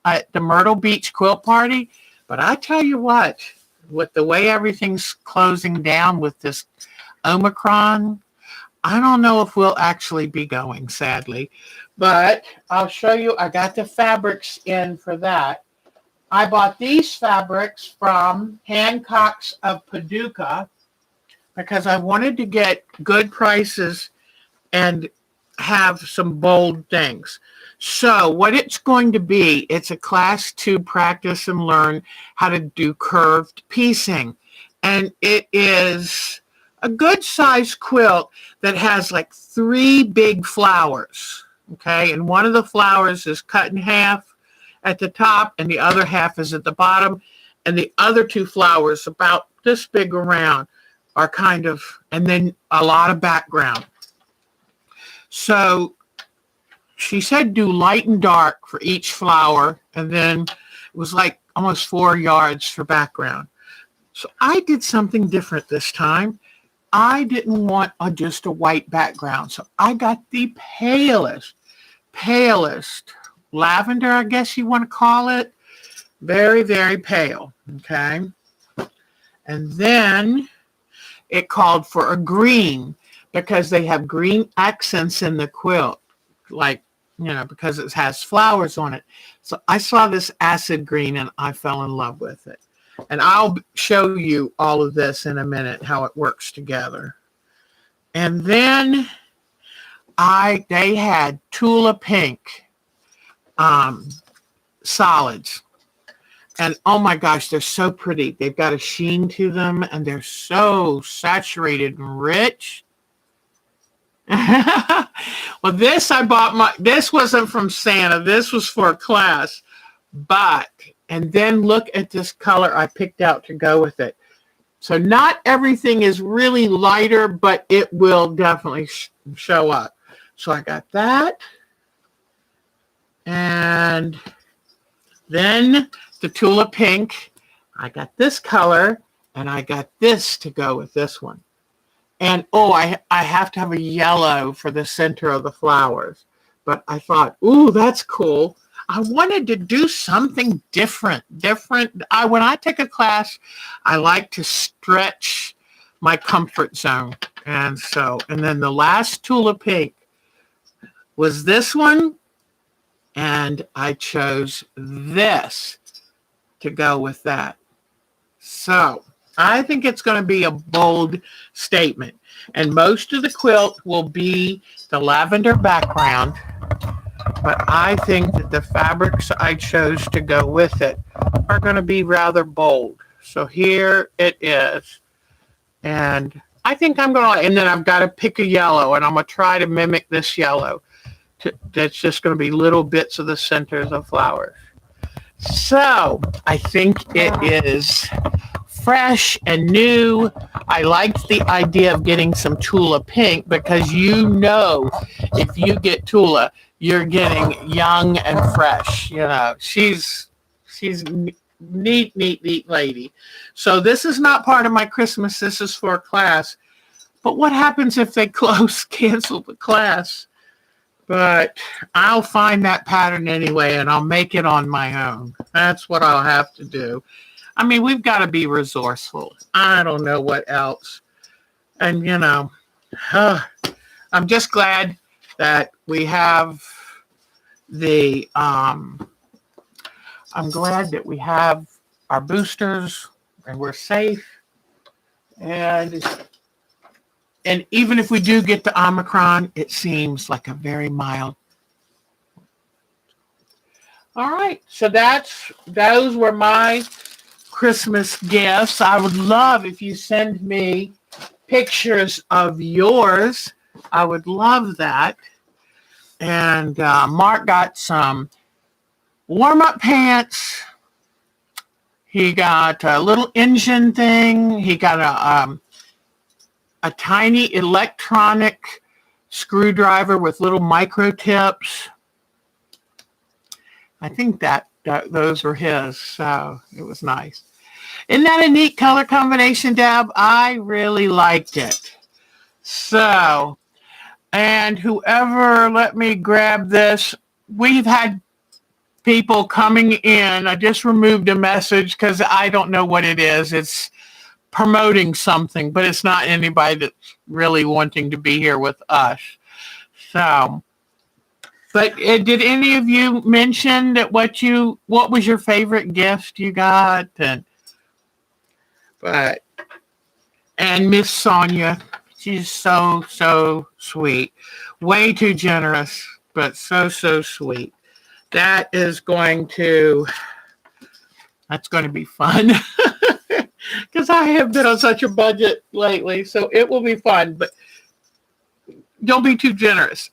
at the Myrtle Beach Quilt Party. But I tell you what, with the way everything's closing down with this Omicron, I don't know if we'll actually be going, sadly. But I'll show you. I got the fabrics in for that. I bought these fabrics from Hancock's of Paducah because I wanted to get good prices and have some bold things. So what it's going to be, it's a class to practice and learn how to do curved piecing. And it is a good size quilt that has like 3 big flowers. Okay. And one of the flowers is cut in half at the top and the other half is at the bottom. And the other 2 flowers, about this big around, are kind of, and then a lot of background. So she said do light and dark for each flower, and then it was like almost 4 yards for background. So I did something different this time. I didn't want just a white background, so I got the palest lavender, I guess you want to call it. Very, very pale, okay? And then it called for a green, because they have green accents in the quilt, like, because it has flowers on it. So I saw this acid green and I fell in love with it. And I'll show you all of this in a minute, how it works together. And then they had Tula Pink solids. And oh my gosh, they're so pretty. They've got a sheen to them and they're so saturated and rich. Well, this this wasn't from Santa. This was for a class. And then look at this color I picked out to go with it. So not everything is really lighter, but it will definitely show up. So I got that. And then the Tula Pink. I got this color, and I got this to go with this one. And, I have to have a yellow for the center of the flowers. But I thought, ooh, that's cool. I wanted to do something different. When I take a class, I like to stretch my comfort zone. And then the last Tula Pink was this one. And I chose this to go with that. So I think it's going to be a bold statement. And most of the quilt will be the lavender background. But I think that the fabrics I chose to go with it are going to be rather bold. So here it is. And I think I'm going to, and then I've got to pick a yellow, and I'm going to try to mimic this yellow. That's just going to be little bits of the centers of flowers. So I think it is fresh and new. I liked the idea of getting some Tula Pink because if you get Tula, you're getting young and fresh. She's neat lady. So this is not part of my Christmas. This is for a class. But what happens if they cancel the class? But I'll find that pattern anyway, and I'll make it on my own. That's what I'll have to do. I mean, we've got to be resourceful. I don't know what else. And, I'm just glad that we have the, I'm glad that we have our boosters and we're safe. And even if we do get the Omicron, it seems like a very mild. All right, so those were my Christmas gifts. I would love if you send me pictures of yours. I would love that. And Mark got some warm-up pants. He got a little engine thing. He got a tiny electronic screwdriver with little micro tips. I think that those were his, so it was nice. Isn't that a neat color combination, Deb? I really liked it. So, and whoever let me grab this, we've had people coming in. I just removed a message because I don't know what it is. It's promoting something, but it's not anybody that's really wanting to be here with us. So, but did any of you mention that what was your favorite gift you got? And Miss Sonia, she's so sweet. Way too generous, but so sweet. That's going to be fun. Because I have been on such a budget lately, so it will be fun, but don't be too generous.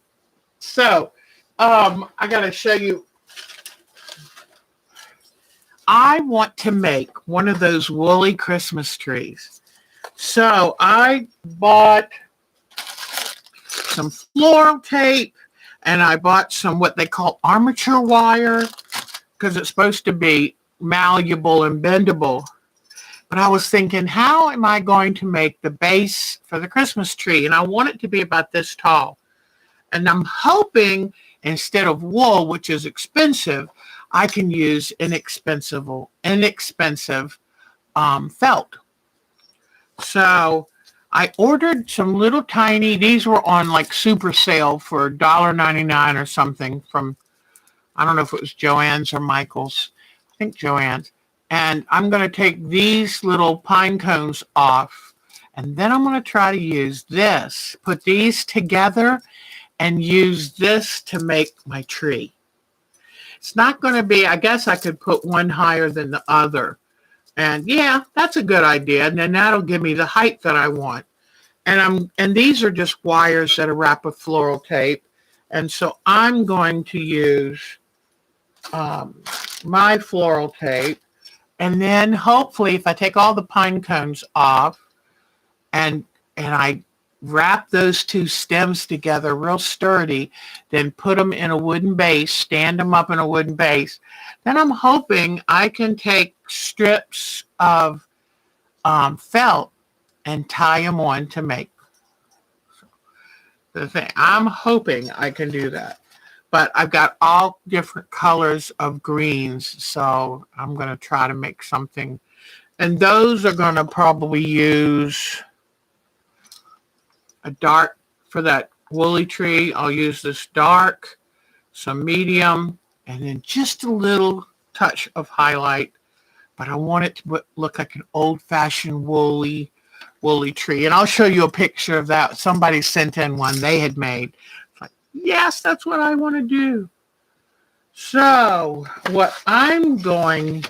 So, I got to show you. I want to make one of those woolly Christmas trees. So I bought some floral tape and I bought some what they call armature wire because it's supposed to be malleable and bendable. But I was thinking, how am I going to make the base for the Christmas tree? And I want it to be about this tall. And I'm hoping instead of wool, which is expensive, I can use inexpensive felt. So I ordered some little tiny, these were on like super sale for $1.99 or something from, I don't know if it was Joann's or Michael's. I think Joann's. And I'm going to take these little pine cones off. And then I'm going to try to use this, put these together and use this to make my tree. It's not going to be, I guess I could put one higher than the other. And yeah, that's a good idea. And then that'll give me the height that I want. And these are just wires that are wrapped with floral tape. And so I'm going to use my floral tape. And then hopefully if I take all the pine cones off and I wrap those two stems together real sturdy, then put them in a wooden base, stand them up in a wooden base, then I'm hoping I can take strips of felt and tie them on to make the thing. I'm hoping I can do that. But I've got all different colors of greens, so I'm going to try to make something. And those are going to probably use a dark for that woolly tree. I'll use this dark, some medium, and then just a little touch of highlight. But I want it to look like an old-fashioned woolly tree. And I'll show you a picture of that. Somebody sent in one they had made. It's like, yes, that's what I want to do. So what I'm going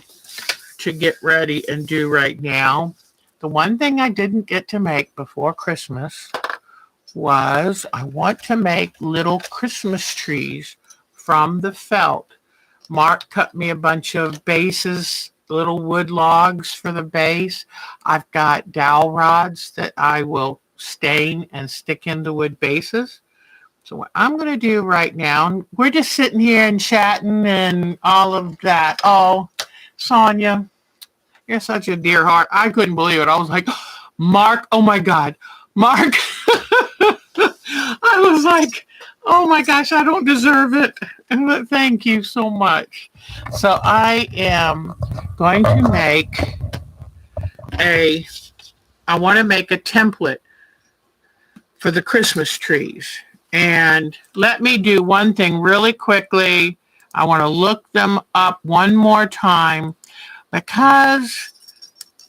to get ready and do right now, the one thing I didn't get to make before Christmas was I want to make little Christmas trees from the felt. Mark cut me a bunch of bases, little wood logs for the base. I've got dowel rods that I will stain and stick into wood bases. So what I'm going to do right now, we're just sitting here and chatting and all of that. Oh, Sonia, you're such a dear heart. I couldn't believe it. I was like, Mark, oh my God, Mark. I was like, oh my gosh, I don't deserve it. But thank you so much. So I am going to make I want to make a template for the Christmas trees. And let me do one thing really quickly. I want to look them up one more time because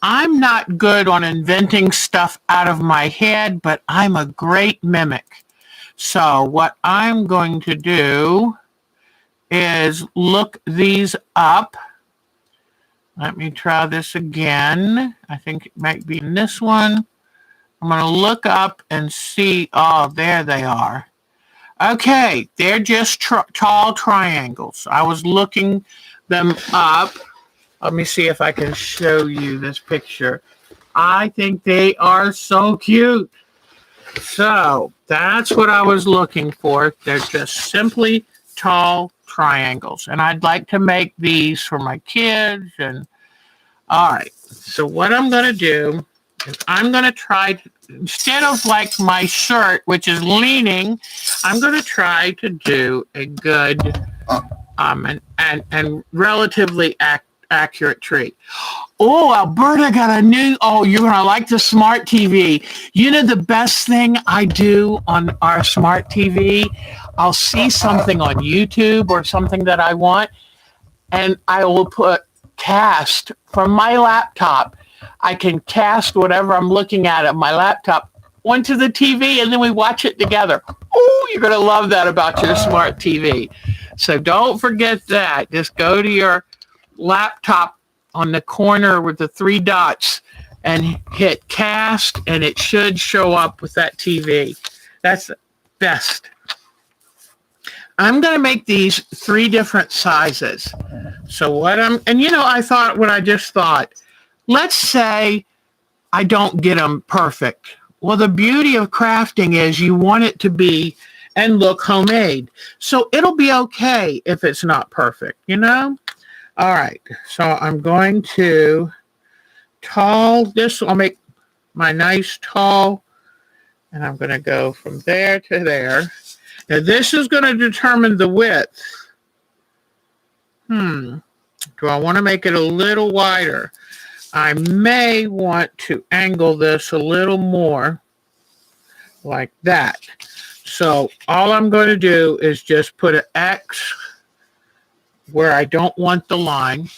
I'm not good on inventing stuff out of my head, but I'm a great mimic. So what I'm going to do is look these up. Let me try this again. I think it might be in this one. I'm going to look up and see. Oh, there they are. Okay, they're just tall triangles. I was looking them up. Let me see if I can show you this picture. I think they are so cute. So that's what I was looking for. They're just simply tall triangles. And I'd like to make these for my kids. And all right, so what I'm going to do is I'm going to try to, instead of like my shirt, which is leaning, I'm going to try to do a good and relatively accurate tree. Oh, Alberta got a new, oh, you're going to like the smart TV. You know the best thing I do on our smart TV? I'll see something on YouTube or something that I want, and I will put cast from my laptop. I can cast whatever I'm looking at my laptop onto the TV, and then we watch it together. Oh, you're going to love that about your smart TV. So don't forget that. Just go to your laptop on the corner with the three dots and hit cast, and it should show up with that TV. That's the best. I'm going to make these 3 different sizes. So I just thought, let's say I don't get them perfect. Well, the beauty of crafting is you want it to be and look homemade. So it'll be okay if it's not perfect, you know? All right, so I'm going to tall this. I'll make my nice tall, and I'm going to go from there to there. Now, this is going to determine the width. Do I want to make it a little wider? I may want to angle this a little more like that. So all I'm going to do is just put an X where I don't want the line.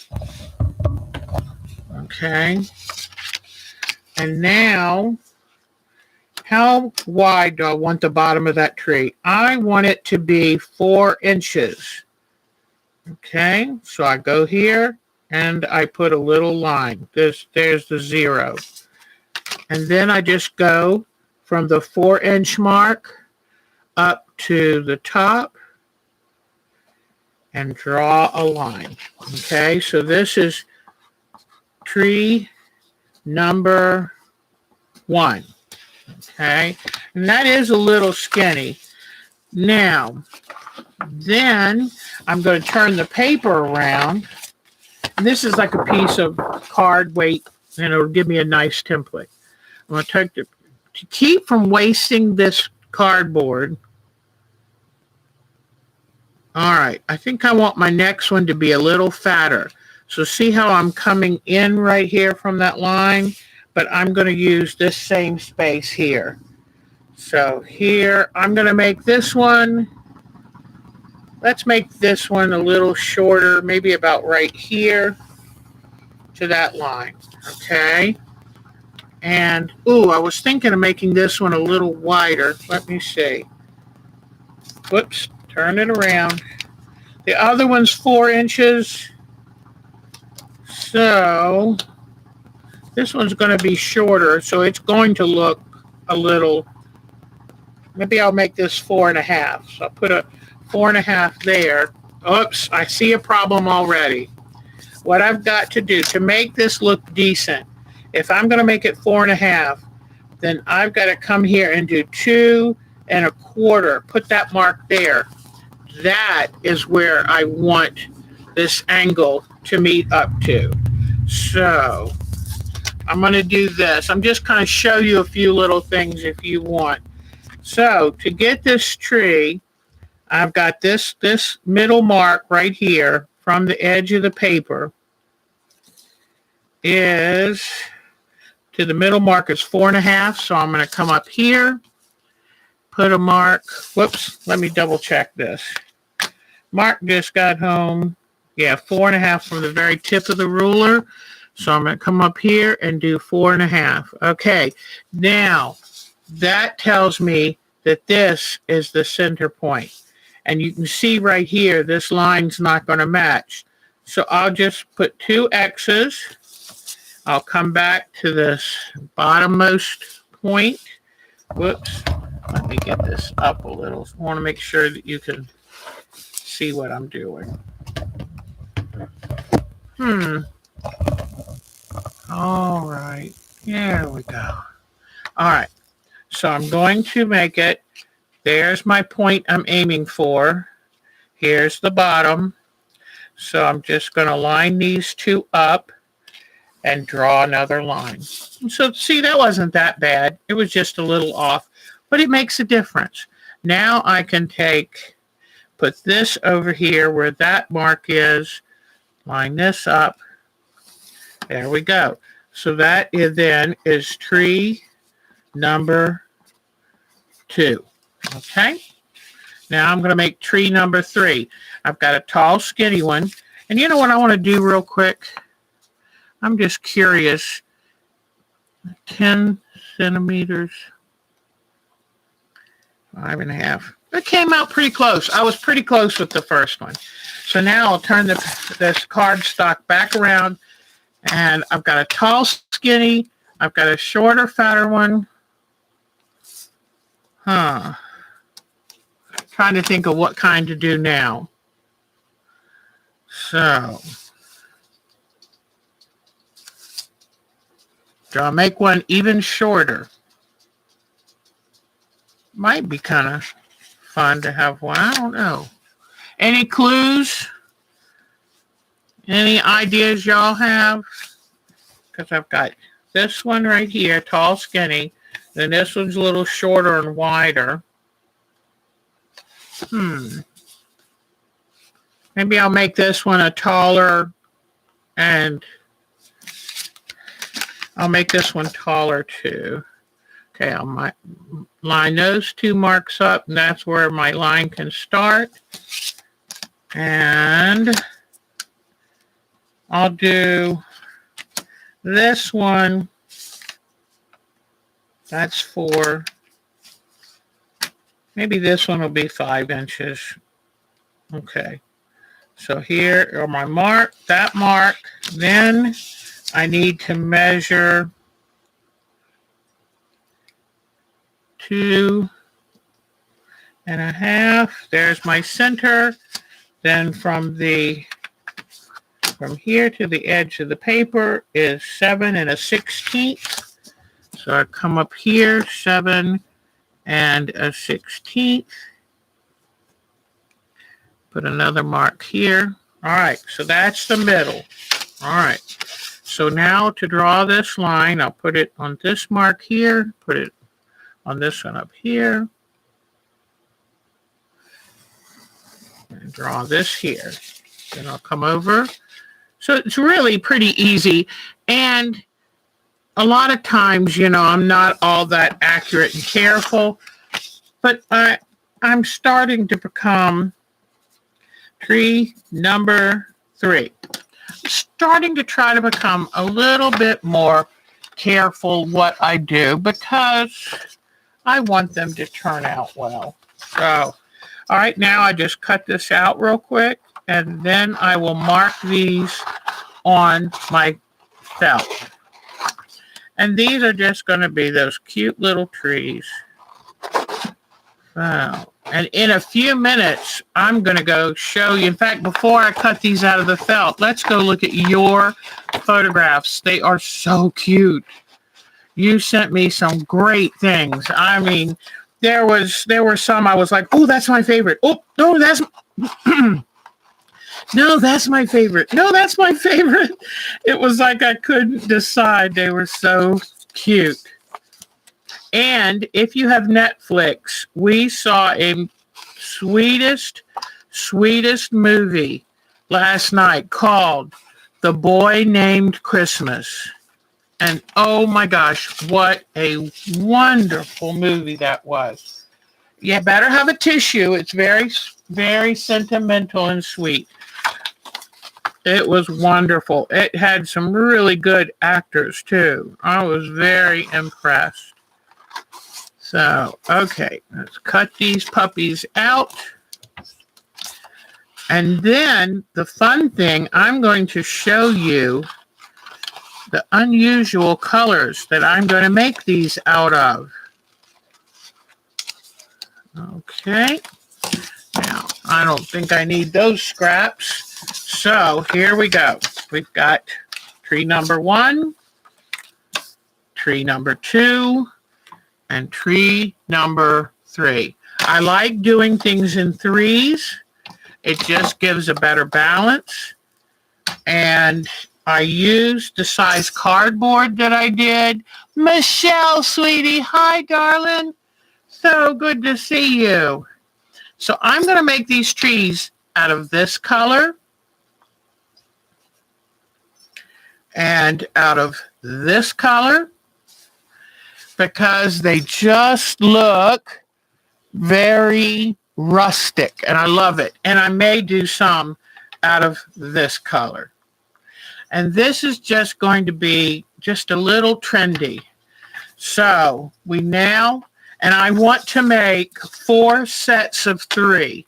Okay. And now, how wide do I want the bottom of that tree? I want it to be 4 inches. Okay, so I go here and I put a little line. There's the 0. And then I just go from the 4-inch mark up to the top and draw a line. Okay, so this is tree number 1. Okay, and that is a little skinny. Now, then I'm going to turn the paper around. And this is like a piece of card weight, and it'll give me a nice template. I'm going to take to keep from wasting this cardboard. All right, I think I want my next one to be a little fatter. So see how I'm coming in right here from that line, but I'm going to use this same space here. So here, I'm going to make this one. Let's make this one a little shorter, maybe about right here to that line. Okay. And, I was thinking of making this one a little wider. Let me see. Whoops, turn it around. The other one's 4 inches. So this one's going to be shorter, so it's going to look a little, maybe I'll make this 4.5. So I'll put a 4.5 there. Oops, I see a problem already. What I've got to do to make this look decent, if I'm going to make it 4.5, then I've got to come here and do 2.25. Put that mark there. That is where I want this angle to meet up to. So I'm going to do this. I'm just going to show you a few little things if you want. So to get this tree, I've got this middle mark right here from the edge of the paper is to the middle mark is 4.5. So I'm going to come up here, put a mark. Whoops, let me double check this. Mark just got home. Yeah, 4.5 from the very tip of the ruler. So I'm going to come up here and do 4.5. Okay, now that tells me that this is the center point. And you can see right here, this line's not going to match. So I'll just put 2 X's. I'll come back to this bottommost point. Whoops. Let me get this up a little. I want to make sure that you can see what I'm doing. All right. There we go. All right. So I'm going to make it. There's my point I'm aiming for. Here's the bottom. So I'm just going to line these 2 up and draw another line. So see, that wasn't that bad. It was just a little off, but it makes a difference. Now I can put this over here where that mark is, line this up. There we go. So that then is tree number 2. Okay. Now I'm going to make tree number 3. I've got a tall, skinny one. And you know what I want to do real quick? I'm just curious. 10 centimeters. 5.5. It came out pretty close. I was pretty close with the first one. So now I'll turn this cardstock back around. And I've got a tall, skinny. I've got a shorter, fatter one. Trying to think of what kind to do now. So, do I make one even shorter? Might be kind of fun to have one. I don't know. Any clues? Any ideas y'all have? Because I've got this one right here, tall, skinny. Then this one's a little shorter and wider. Maybe I'll make this one a taller, and I'll make this one taller too. Okay, I'll line those 2 marks up, and that's where my line can start. And I'll do this one. That's 4. Maybe this one will be 5 inches. Okay. So here are my mark, that mark. Then I need to measure 2.5. There's my center. Then from here to the edge of the paper is 7 1/16. So I come up here, 7 1/16. Put another mark here. All right, so that's the middle. All right, so now to draw this line, I'll put it on this mark here, put it on this one up here, and draw this here. Then I'll come over. So it's really pretty easy. And a lot of times, you know, I'm not all that accurate and careful, but I'm starting to become tree number 3. Starting to try to become a little bit more careful what I do because I want them to turn out well. So, all right, now I just cut this out real quick, and then I will mark these on my felt. And these are just going to be those cute little trees. Wow. And in a few minutes, I'm going to go show you. In fact, before I cut these out of the felt, let's go look at your photographs. They are so cute. You sent me some great things. I mean, there were some I was like, oh, that's my favorite. Oh, no, that's no, that's my favorite. No, that's my favorite. It was like I couldn't decide. They were so cute. And if you have Netflix, we saw a sweetest movie last night called The Boy Named Christmas. And oh my gosh, what a wonderful movie that was. You better have a tissue. It's very, very sentimental and sweet. It was wonderful. It had some really good actors too. I was very impressed. So, okay, let's cut these puppies out. And then the fun thing, I'm going to show you the unusual colors that I'm going to make these out of. Okay. Now, I don't think I need those scraps. So here we go. We've got tree number 1, tree number 2, and tree number 3. I like doing things in threes. It just gives a better balance. And I used the size cardboard that I did. Michelle, sweetie, hi, darling. So good to see you. So I'm going to make these trees out of this color and out of this color because they just look very rustic and I love it. And I may do some out of this color. And this is just going to be just a little trendy. So we now, and I want to make 4 sets of 3.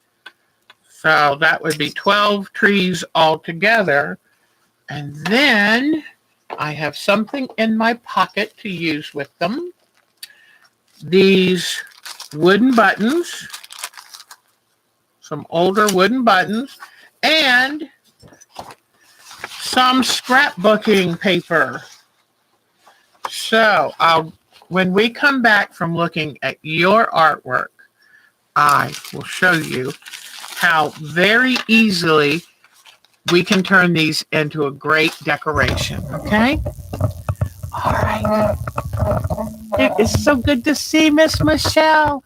So that would be 12 trees altogether. And then I have something in my pocket to use with them. These wooden buttons, some older wooden buttons, and some scrapbooking paper. So when we come back from looking at your artwork, I will show you how very easily we can turn these into a great decoration, okay? All right. It is so good to see Miss Michelle.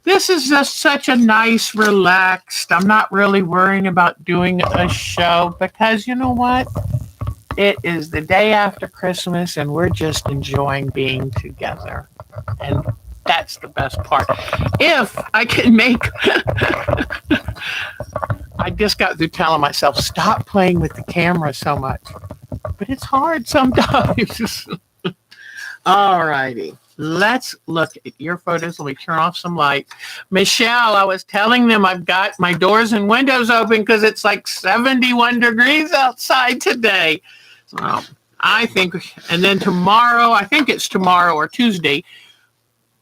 This is just such a nice, relaxed, I'm not really worrying about doing a show because you know what? It is the day after Christmas and we're just enjoying being together. And that's the best part. If I can make, I just got through telling myself, stop playing with the camera so much. But it's hard sometimes. All righty. Let's look at your photos. Let me turn off some light. Michelle, I was telling them I've got my doors and windows open because it's like 71 degrees outside today. I think, and then tomorrow, I think it's tomorrow or Tuesday.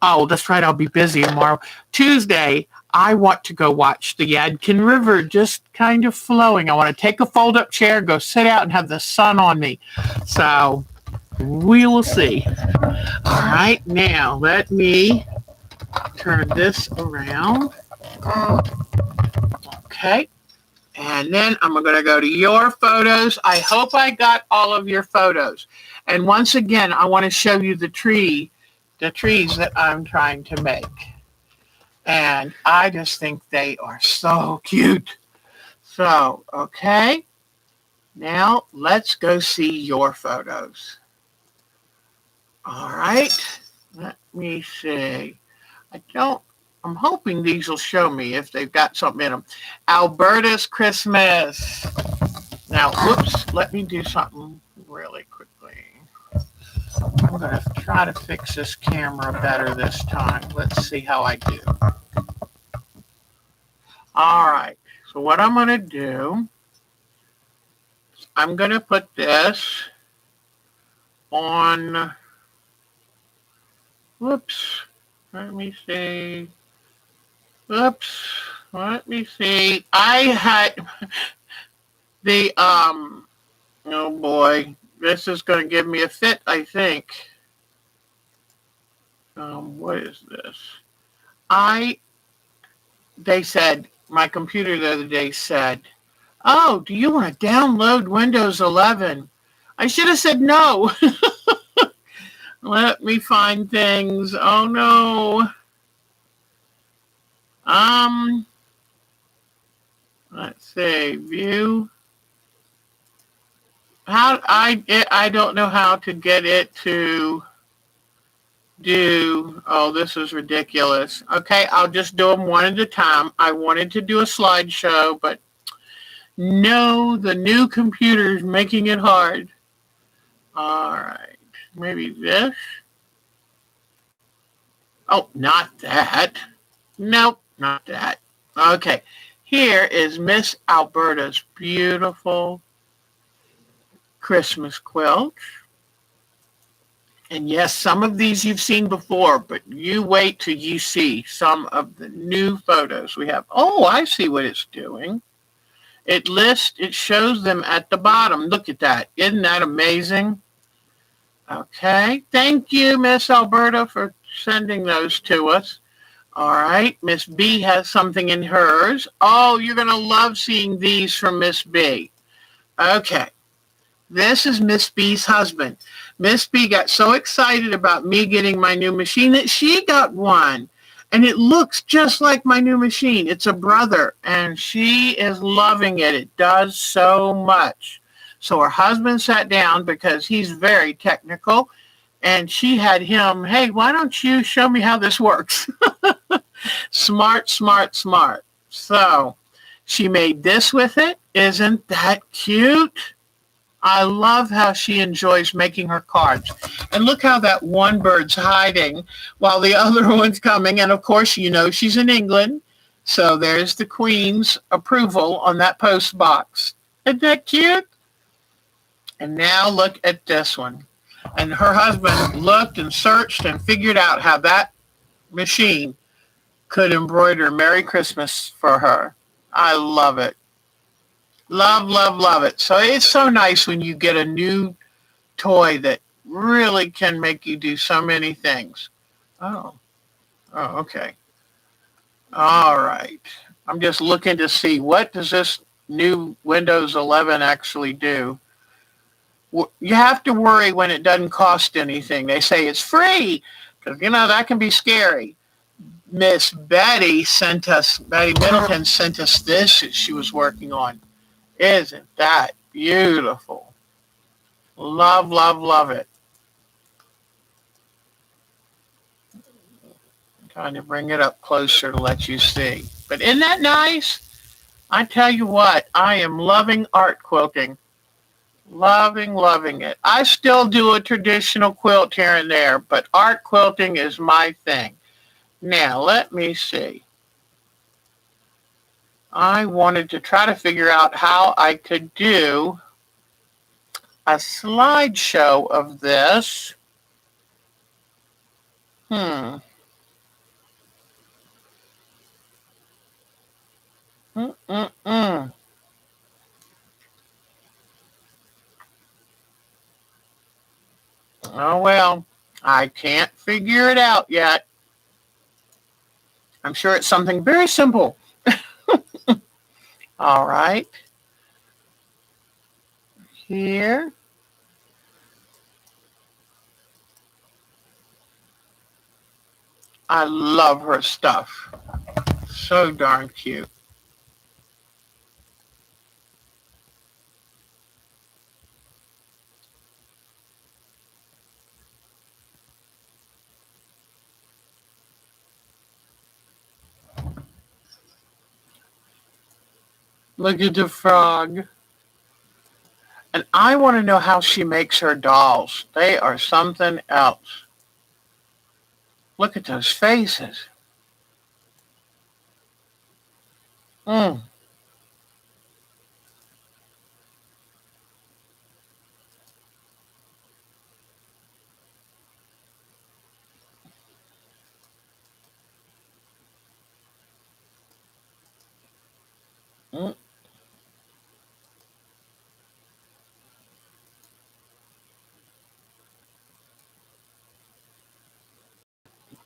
Oh, that's right. I'll be busy tomorrow. Tuesday, I want to go watch the Yadkin River just kind of flowing. I want to take a fold-up chair, go sit out and have the sun on me. So we will see. All right, now let me turn this around. Okay. And then I'm going to go to your photos. I hope I got all of your photos. And once again, I want to show you the trees that I'm trying to make. And I just think they are so cute. So, okay. Now let's go see your photos. All right. Let me see. I'm hoping these will show me if they've got something in them. Alberta's Christmas. Now, whoops, let me do something really quickly. I'm going to try to fix this camera better this time. Let's see how I do. All right, so what I'm going to do, I'm going to put this on, whoops, let me see. Oops, let me see. I had the, oh boy, this is going to give me a fit, I think. What is this? They said, my computer the other day said, oh, do you want to download Windows 11? I should have said no. Let me find things. Oh, no. Let's see, view. I don't know how to get it to do, oh, this is ridiculous. Okay, I'll just do them one at a time. I wanted to do a slideshow, but no, the new computer's making it hard. All right, maybe this. Oh, not that. Nope, not that. Okay, here is Miss Alberta's beautiful Christmas quilt. And yes, some of these you've seen before, but you wait till you see some of the new photos we have. Oh, I see what it's doing. It shows them at the bottom. Look at that. Isn't that amazing? Okay. Thank you, Miss Alberta, for sending those to us. All right. Miss B has something in hers. Oh, you're going to love seeing these from Miss B. Okay. This is Miss B's husband. Miss B got so excited about me getting my new machine that she got one. And it looks just like my new machine. It's a brother, and she is loving it. It does so much. So her husband sat down because he's very technical, and she had him, hey, why don't you show me how this works? Smart, smart, smart. So she made this with it. Isn't that cute? I love how she enjoys making her cards. And look how that one bird's hiding while the other one's coming. And of course, you know she's in England. So there's the Queen's approval on that post box. Isn't that cute? And now look at this one. And her husband looked and searched and figured out how that machine could embroider Merry Christmas for her. I love it. Love, love, love it. So it's so nice when you get a new toy that really can make you do so many things. Oh, okay. All right. I'm just looking to see what does this new Windows 11 actually do. You have to worry when it doesn't cost anything. They say it's free because, you know, that can be scary. Miss Betty Middleton sent us this that she was working on. Isn't that beautiful? Love, love, love it. I'm trying to bring it up closer to let you see. But isn't that nice? I tell you what, I am loving art quilting. Loving, loving it. I still do a traditional quilt here and there, but art quilting is my thing. Now, let me see. I wanted to try to figure out how I could do a slideshow of this. Oh, well, I can't figure it out yet. I'm sure it's something very simple. All right. Here. I love her stuff. So darn cute. Look at the frog. And I want to know how she makes her dolls. They are something else. Look at those faces.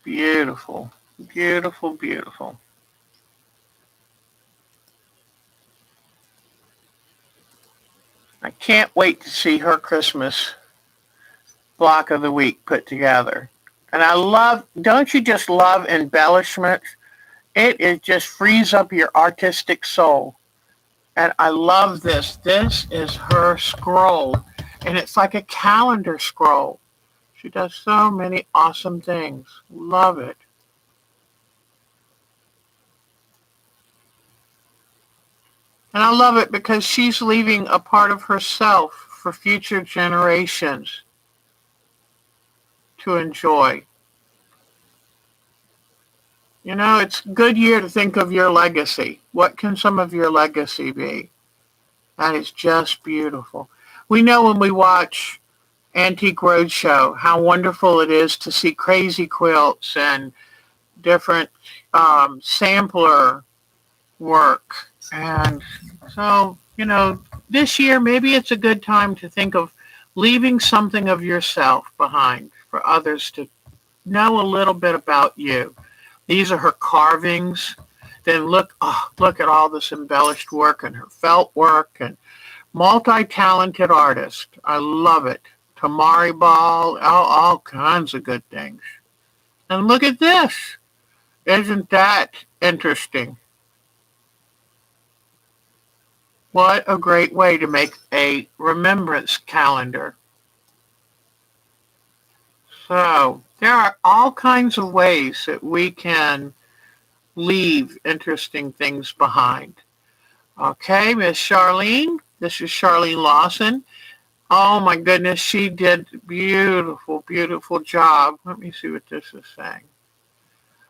Beautiful, beautiful, beautiful. I can't wait to see her Christmas block of the week put together. And I love, don't you just love embellishments? It just frees up your artistic soul. And I love this. This is her scroll. And it's like a calendar scroll. She does so many awesome things. Love it. And I love it because she's leaving a part of herself for future generations to enjoy. You know, it's a good year to think of your legacy. What can some of your legacy be? That is just beautiful. We know when we watch Antique Roadshow how wonderful it is to see crazy quilts and different sampler work. And so, you know, this year maybe it's a good time to think of leaving something of yourself behind for others to know a little bit about you. These are her carvings. Then look at all this embellished work and her felt work, and multi-talented artist. I love it. Tamari ball, all kinds of good things. And look at this. Isn't that interesting? What a great way to make a remembrance calendar. So there are all kinds of ways that we can leave interesting things behind. Okay, Miss Charlene. This is Charlene Lawson. Oh my goodness, she did beautiful, beautiful job. Let me see what this is saying.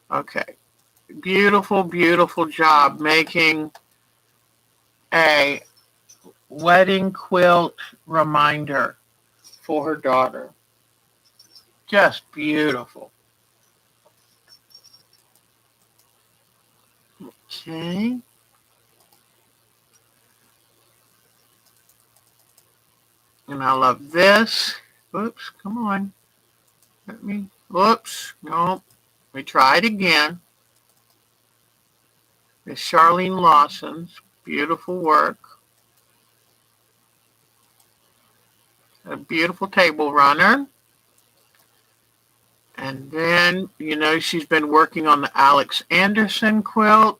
Okay, beautiful, beautiful job making a wedding quilt reminder for her daughter. Just beautiful. Okay. And I love this. Oops, come on. Whoops, no. We try it again. Miss Charlene Lawson's beautiful work. A beautiful table runner. And then, you know, she's been working on the Alex Anderson quilt.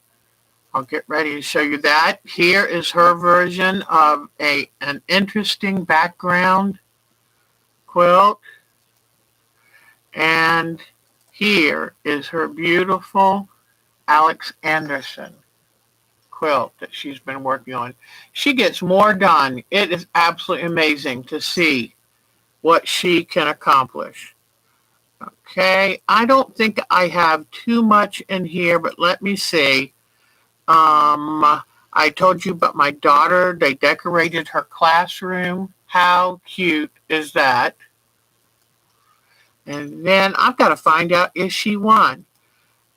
I'll get ready to show you that. Here is her version of an interesting background quilt. And here is her beautiful Alex Anderson quilt that she's been working on. She gets more done. It is absolutely amazing to see what she can accomplish. Okay, I don't think I have too much in here, but let me see. I told you about my daughter. They decorated her classroom. How cute is that? And then I've got to find out if she won.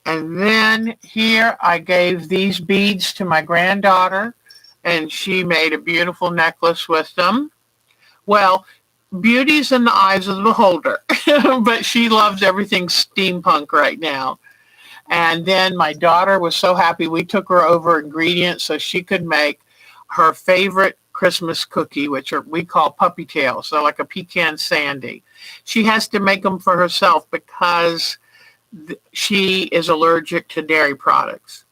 And then here I gave these beads to my granddaughter, and she made a beautiful necklace with them. Well, beauty's in the eyes of the beholder, but she loves everything steampunk right now. And then my daughter was so happy we took her over ingredients so she could make her favorite Christmas cookie, which we call puppy tails, so like a pecan sandy. She has to make them for herself because she is allergic to dairy products.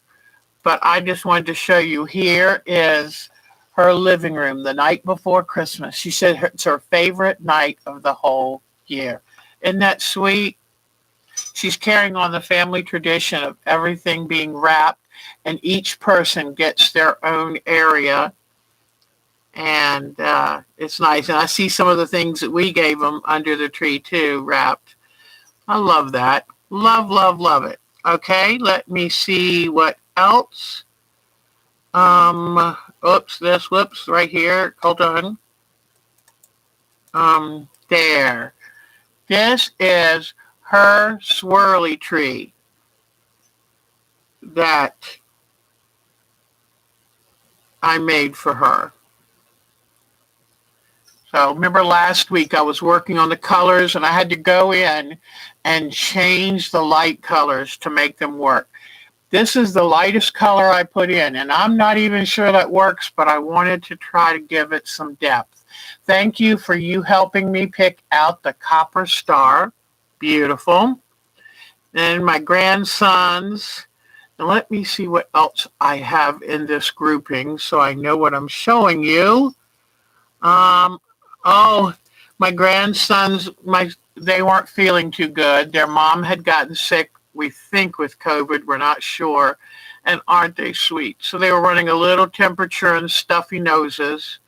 But I just wanted to show you, here is her living room the night before Christmas. She said it's her favorite night of the whole year. Isn't that sweet? She's carrying on the family tradition of everything being wrapped, and each person gets their own area. And it's nice. And I see some of the things that we gave them under the tree too, wrapped. I love that. Love, love, love it. Okay, let me see what else. Whoops, right here. Hold on. There. This is her swirly tree that I made for her. So remember last week I was working on the colors and I had to go in and change the light colors to make them work. This is the lightest color I put in, and I'm not even sure that works, but I wanted to try to give it some depth. Thank you for you helping me pick out the copper star. Beautiful. Then my grandsons. And let me see what else I have in this grouping so I know what I'm showing you. My grandsons, my they weren't feeling too good. Their mom had gotten sick, we think with COVID, we're not sure. And aren't they sweet? So they were running a little temperature and stuffy noses,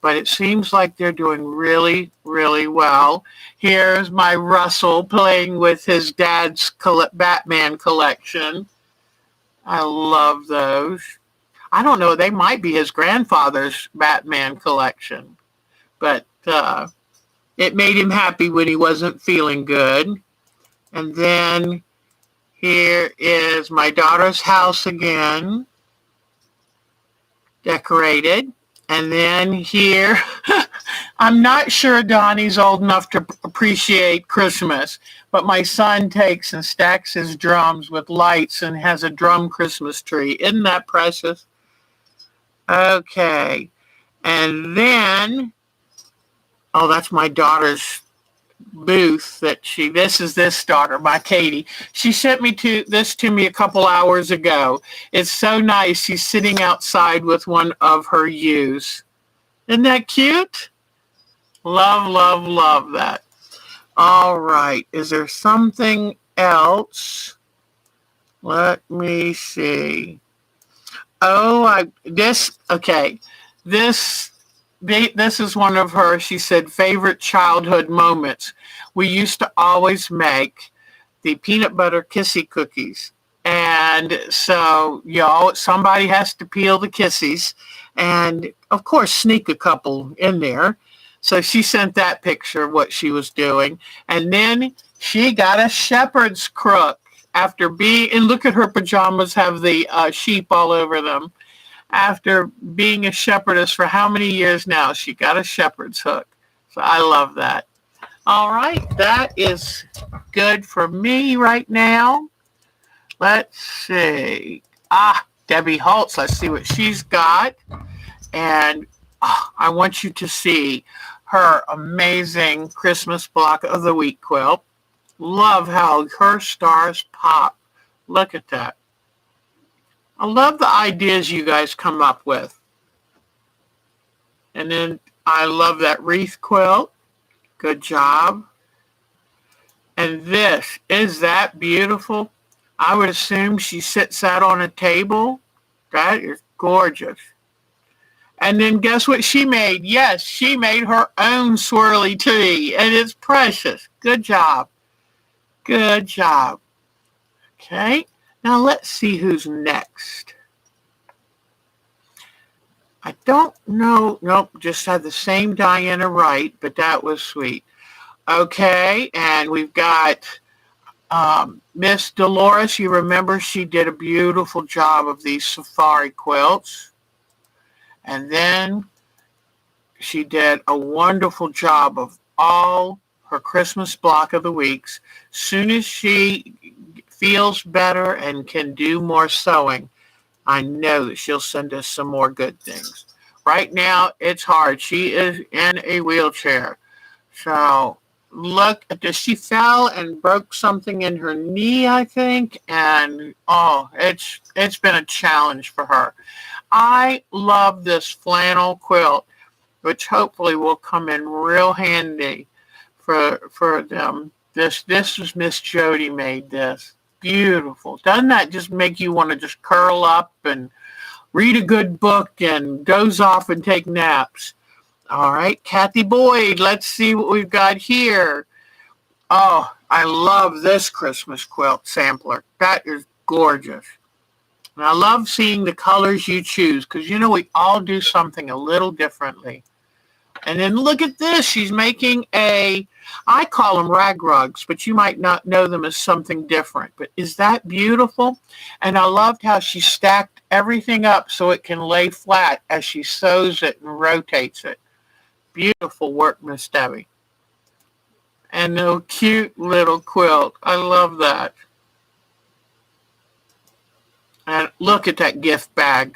but it seems like they're doing really, really well. Here's my Russell playing with his dad's Batman collection. I love those. I don't know, they might be his grandfather's Batman collection, but it made him happy when he wasn't feeling good. And then here is my daughter's house again, decorated. And then here, I'm not sure Donnie's old enough to appreciate Christmas, but my son takes and stacks his drums with lights and has a drum Christmas tree. Isn't that precious? Okay. And then, oh, that's my daughter's booth this is this daughter, my Katie. She sent me this to me a couple hours ago. It's so nice. She's sitting outside with one of her ewes. Isn't that cute? Love, love, love that. All right. Is there something else? Let me see. Oh, okay. This is one of her, she said, favorite childhood moments. We used to always make the peanut butter kissy cookies. And so, somebody has to peel the kissies and, of course, sneak a couple in there. So she sent that picture of what she was doing. And then she got a shepherd's crook and look at her pajamas have the sheep all over them. After being a shepherdess for how many years now, she got a shepherd's hook. So I love that. All right, that is good for me right now. Let's see. Debbie Holtz, let's see what she's got. And I want you to see her amazing Christmas block of the week quilt. Love how her stars pop. Look at that. I love the ideas you guys come up with. And then I love that wreath quilt. Good job. And is that beautiful? I would assume she sits that on a table. That is gorgeous. And then guess what she made? Yes, she made her own swirly tree. And it's precious. Good job. Good job. Okay. Now let's see who's next. I don't know. Nope, just had the same Diana Wright, but that was sweet. Okay, and we've got Miss Dolores. You remember she did a beautiful job of these safari quilts. And then she did a wonderful job of all her Christmas block of the weeks. Soon as she feels better and can do more sewing, I know that she'll send us some more good things. Right now, it's hard. She is in a wheelchair. So look at this. She fell and broke something in her knee, I think. And it's been a challenge for her. I love this flannel quilt, which hopefully will come in real handy for them. This was Miss Jody made this. Beautiful. Doesn't that just make you want to just curl up and read a good book and doze off and take naps? All right, Kathy Boyd, let's see what we've got here. Oh, I love this Christmas quilt sampler. That is gorgeous. And I love seeing the colors you choose because, we all do something a little differently. And then look at this. She's making I call them rag rugs, but you might not know them as something different. But is that beautiful? And I loved how she stacked everything up so it can lay flat as she sews it and rotates it. Beautiful work, Miss Debbie. And the cute little quilt. I love that. And look at that gift bag.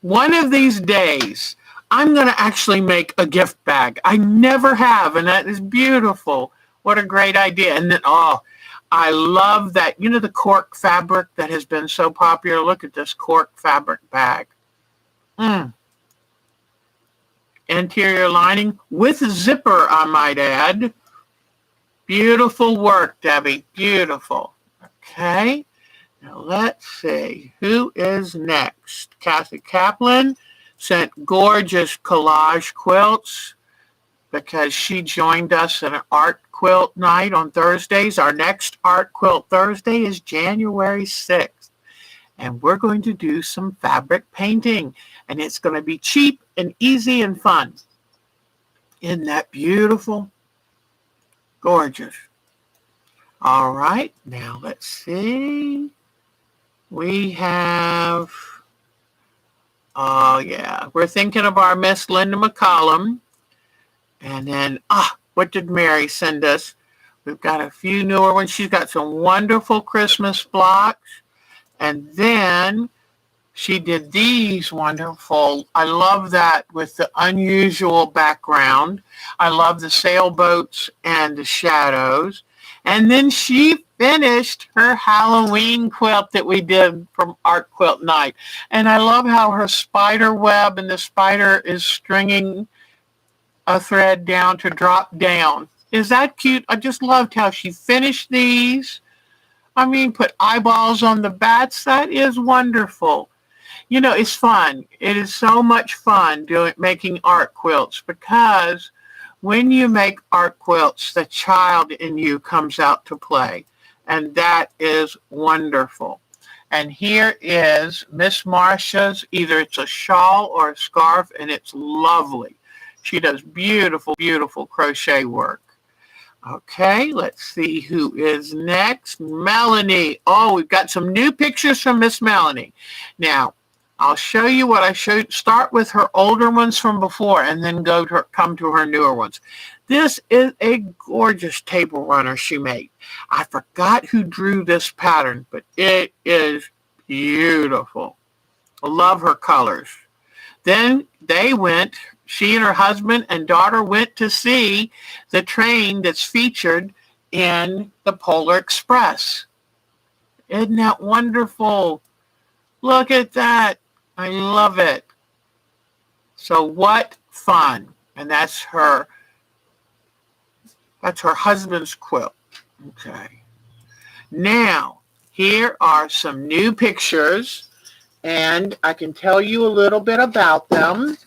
One of these days, I'm going to actually make a gift bag. I never have, and that is beautiful. What a great idea. And then, I love that, the cork fabric that has been so popular. Look at this cork fabric bag. Interior lining with a zipper, I might add. Beautiful work, Debbie. Beautiful. Okay. Now let's see. Who is next? Kathy Kaplan sent gorgeous collage quilts because she joined us at an art quilt night on Thursdays. Our next art quilt Thursday is January 6th. And we're going to do some fabric painting. And it's going to be cheap and easy and fun. Isn't that beautiful? Gorgeous. All right. Now let's see. We have, oh yeah, we're thinking of our Miss Linda McCollum. And then, what did Mary send us? We've got a few newer ones. She's got some wonderful Christmas blocks. And then she did these wonderful. I love that with the unusual background. I love the sailboats and the shadows. And then she finished her Halloween quilt that we did from Art Quilt Night. And I love how her spider web and the spider is stringing a thread down to drop down. Is that cute? I just loved how she finished these. I mean, put eyeballs on the bats. That is wonderful. You know, it's fun. It is so much fun making art quilts because when you make art quilts, the child in you comes out to play. And that is wonderful. And here is Miss Marcia's, either it's a shawl or a scarf, and it's lovely. She does beautiful, beautiful crochet work. Okay, let's see who is next. Melanie. Oh, we've got some new pictures from Miss Melanie. Now, I'll show you what I showed. Start with her older ones from before and then come to her newer ones. This is a gorgeous table runner she made. I forgot who drew this pattern, but it is beautiful. I love her colors. Then she and her husband and daughter went to see the train that's featured in the Polar Express. Isn't that wonderful? Look at that. I love it. So what fun. And that's her husband's quilt. Okay. Now, here are some new pictures, and I can tell you a little bit about them.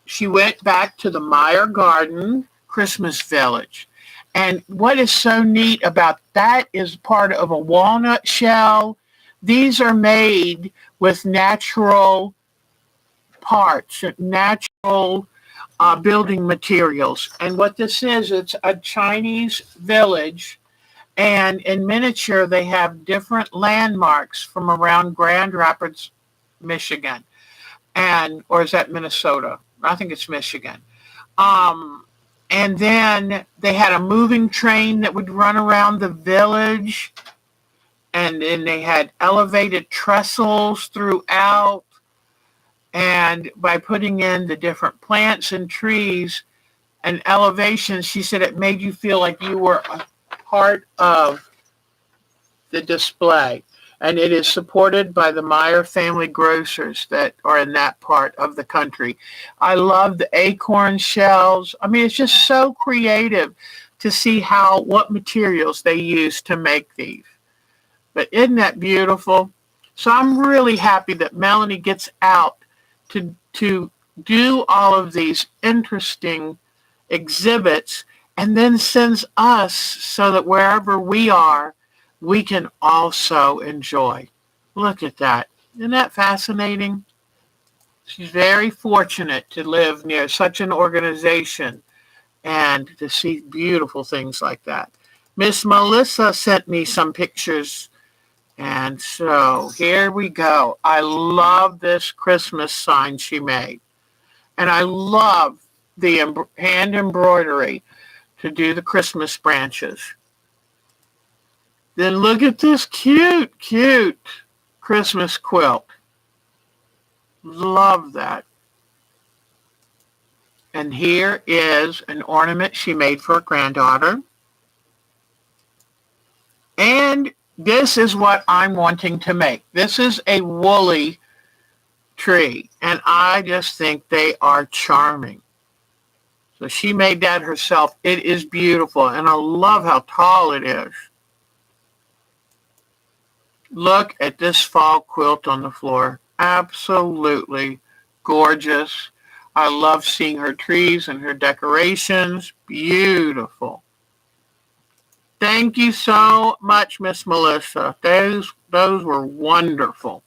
She went back to the Meyer Garden Christmas Village. And what is so neat about that is part of a walnut shell. These are made with natural parts, natural building materials. And what this is, it's a Chinese village. And in miniature, they have different landmarks from around Grand Rapids, Michigan. Or is that Minnesota? I think it's Michigan. And then they had a moving train that would run around the village. And then they had elevated trestles throughout. And by putting in the different plants and trees and elevations, she said it made you feel like you were a part of the display. And it is supported by the Meyer family grocers that are in that part of the country. I love the acorn shells. I mean, it's just so creative to see what materials they use to make these. But isn't that beautiful? So I'm really happy that Melanie gets out to do all of these interesting exhibits and then sends us so that wherever we are, we can also enjoy. Look at that. Isn't that fascinating? She's very fortunate to live near such an organization and to see beautiful things like that. Miss Melissa sent me some pictures. And so here we go. I love this Christmas sign she made. And I love the hand embroidery to do the Christmas branches. Then look at this cute, cute Christmas quilt. Love that. And here is an ornament she made for her granddaughter. And this is what I'm wanting to make. This is a woolly tree, and I just think they are charming. So she made that herself. It is beautiful, and I love how tall it is. Look at this fall quilt on the floor. Absolutely gorgeous. I love seeing her trees and her decorations. Beautiful. Thank you so much, Miss Melissa. Those were wonderful.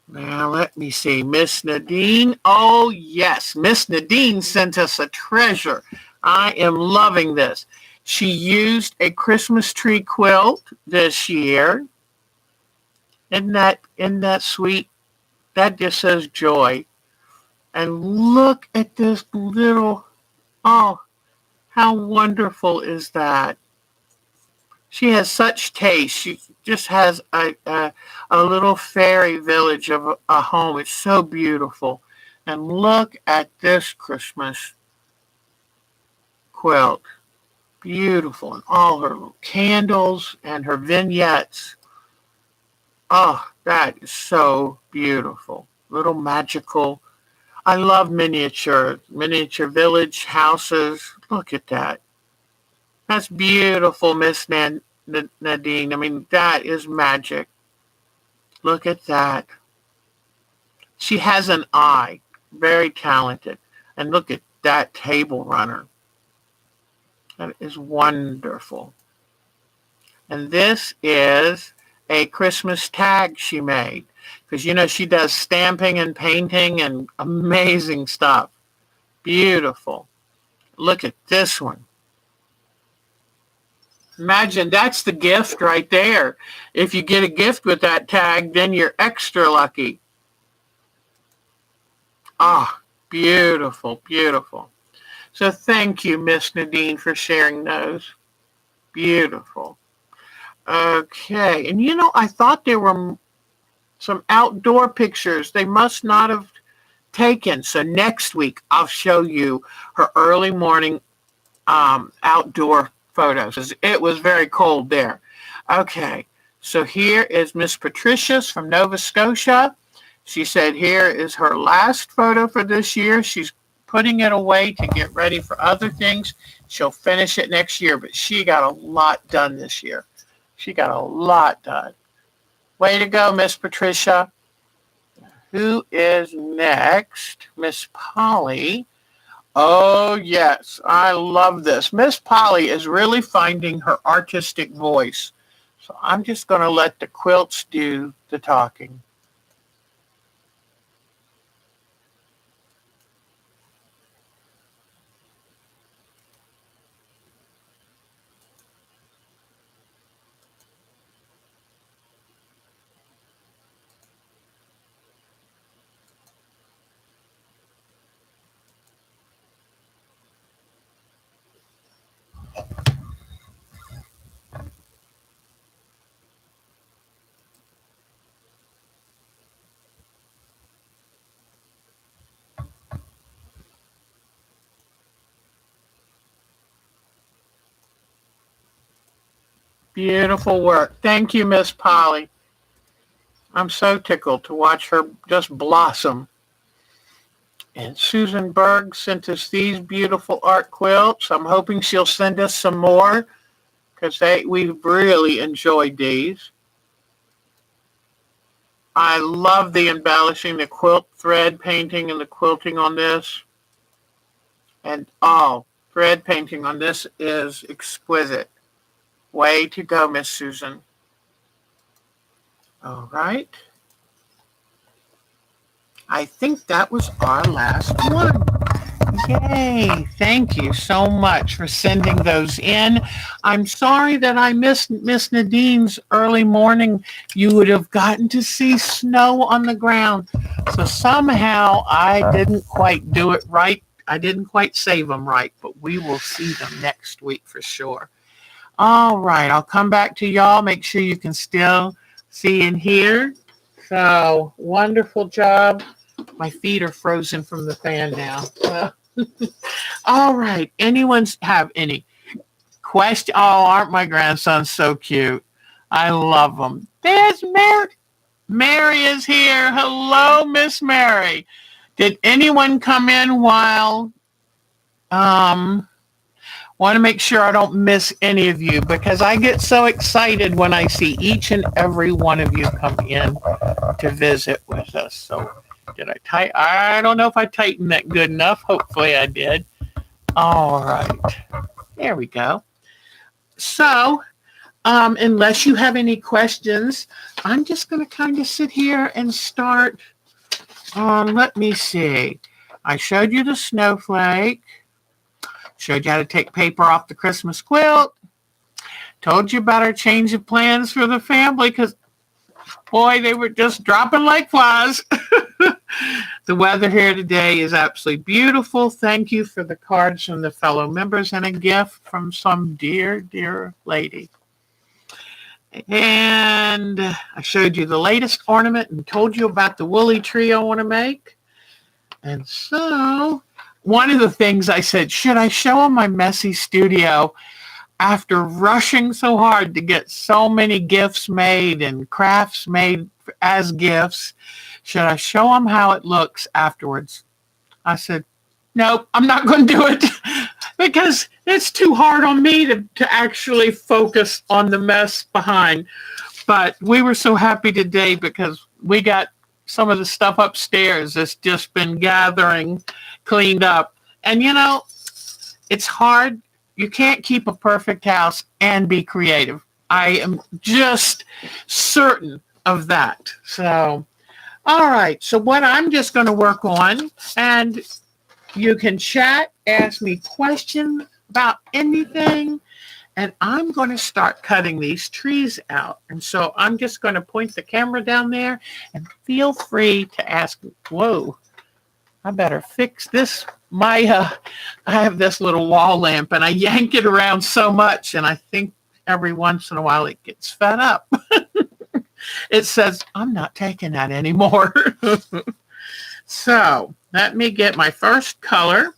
Now, let me see. Miss Nadine. Oh, yes. Miss Nadine sent us a treasure. I am loving this. She used a Christmas tree quilt this year. Isn't that sweet? That just says joy. And look at this little, oh, how wonderful is that? She has such taste. She just has a little fairy village of a home. It's so beautiful. And look at this Christmas quilt. Beautiful. And all her little candles and her vignettes. Oh, that is so beautiful. Little magical. I love miniature village houses. Look at that. That's beautiful, Miss Nadine. I mean, that is magic. Look at that. She has an eye. Very talented. And look at that table runner. That is wonderful. And this is a Christmas tag she made. Because, she does stamping and painting and amazing stuff. Beautiful. Look at this one. Imagine that's the gift right there. If you get a gift with that tag, then you're extra lucky. Ah, beautiful, beautiful. So thank you, Miss Nadine, for sharing those. Beautiful. Okay, and I thought there were some outdoor pictures they must not have taken. So next week, I'll show you her early morning outdoor photos. It was very cold there. Okay, so here is Miss Patricia's from Nova Scotia. She said here is her last photo for this year. She's putting it away to get ready for other things. She'll finish it next year, but she got a lot done this year. She got a lot done. Way to go, Miss Patricia. Who is next? Miss Polly. Oh, yes. I love this. Miss Polly is really finding her artistic voice. So I'm just going to let the quilts do the talking. Beautiful work. Thank you, Miss Polly. I'm so tickled to watch her just blossom. And Susan Berg sent us these beautiful art quilts. I'm hoping she'll send us some more because we've really enjoyed these. I love the embellishing, the quilt thread painting and the quilting on this. And thread painting on this is exquisite. Way to go, Miss Susan. All right. I think that was our last one. Yay. Thank you so much for sending those in. I'm sorry that I missed Miss Nadine's early morning. You would have gotten to see snow on the ground. So somehow I didn't quite do it right. I didn't quite save them right, but we will see them next week for sure. All right. I'll come back to y'all. Make sure you can still see and hear. So wonderful job. My feet are frozen from the fan now. All right. Anyone have any question? Oh, aren't my grandsons so cute? I love them. There's Mary. Mary is here. Hello, Miss Mary. Did anyone come in while Want to make sure I don't miss any of you because I get so excited when I see each and every one of you come in to visit with us. So did I don't know if I tightened that good enough. Hopefully I did. All right. There we go. So unless you have any questions, I'm just going to kind of sit here and start. Let me see. I showed you the snowflake. Showed you how to take paper off the Christmas quilt. Told you about our change of plans for the family because, boy, they were just dropping like flies. The weather here today is absolutely beautiful. Thank you for the cards from the fellow members and a gift from some dear, dear lady. And I showed you the latest ornament and told you about the woolly tree I want to make. And so one of the things I said, should I show them my messy studio after rushing so hard to get so many gifts made and crafts made as gifts? Should I show them how it looks afterwards? I said, nope, I'm not going to do it because it's too hard on me to actually focus on the mess behind. But we were so happy today because we got some of the stuff upstairs that's just been gathering, cleaned up. And, you know, it's hard. You can't keep a perfect house and be creative. I am just certain of that. So, all right. So what I'm just going to work on, and you can chat, ask me questions about anything, and I'm going to start cutting these trees out. And so I'm just going to point the camera down there and feel free to ask. Whoa, I better fix this. I have this little wall lamp and I yank it around so much. And I think every once in a while it gets fed up. It says, I'm not taking that anymore. So let me get my first color.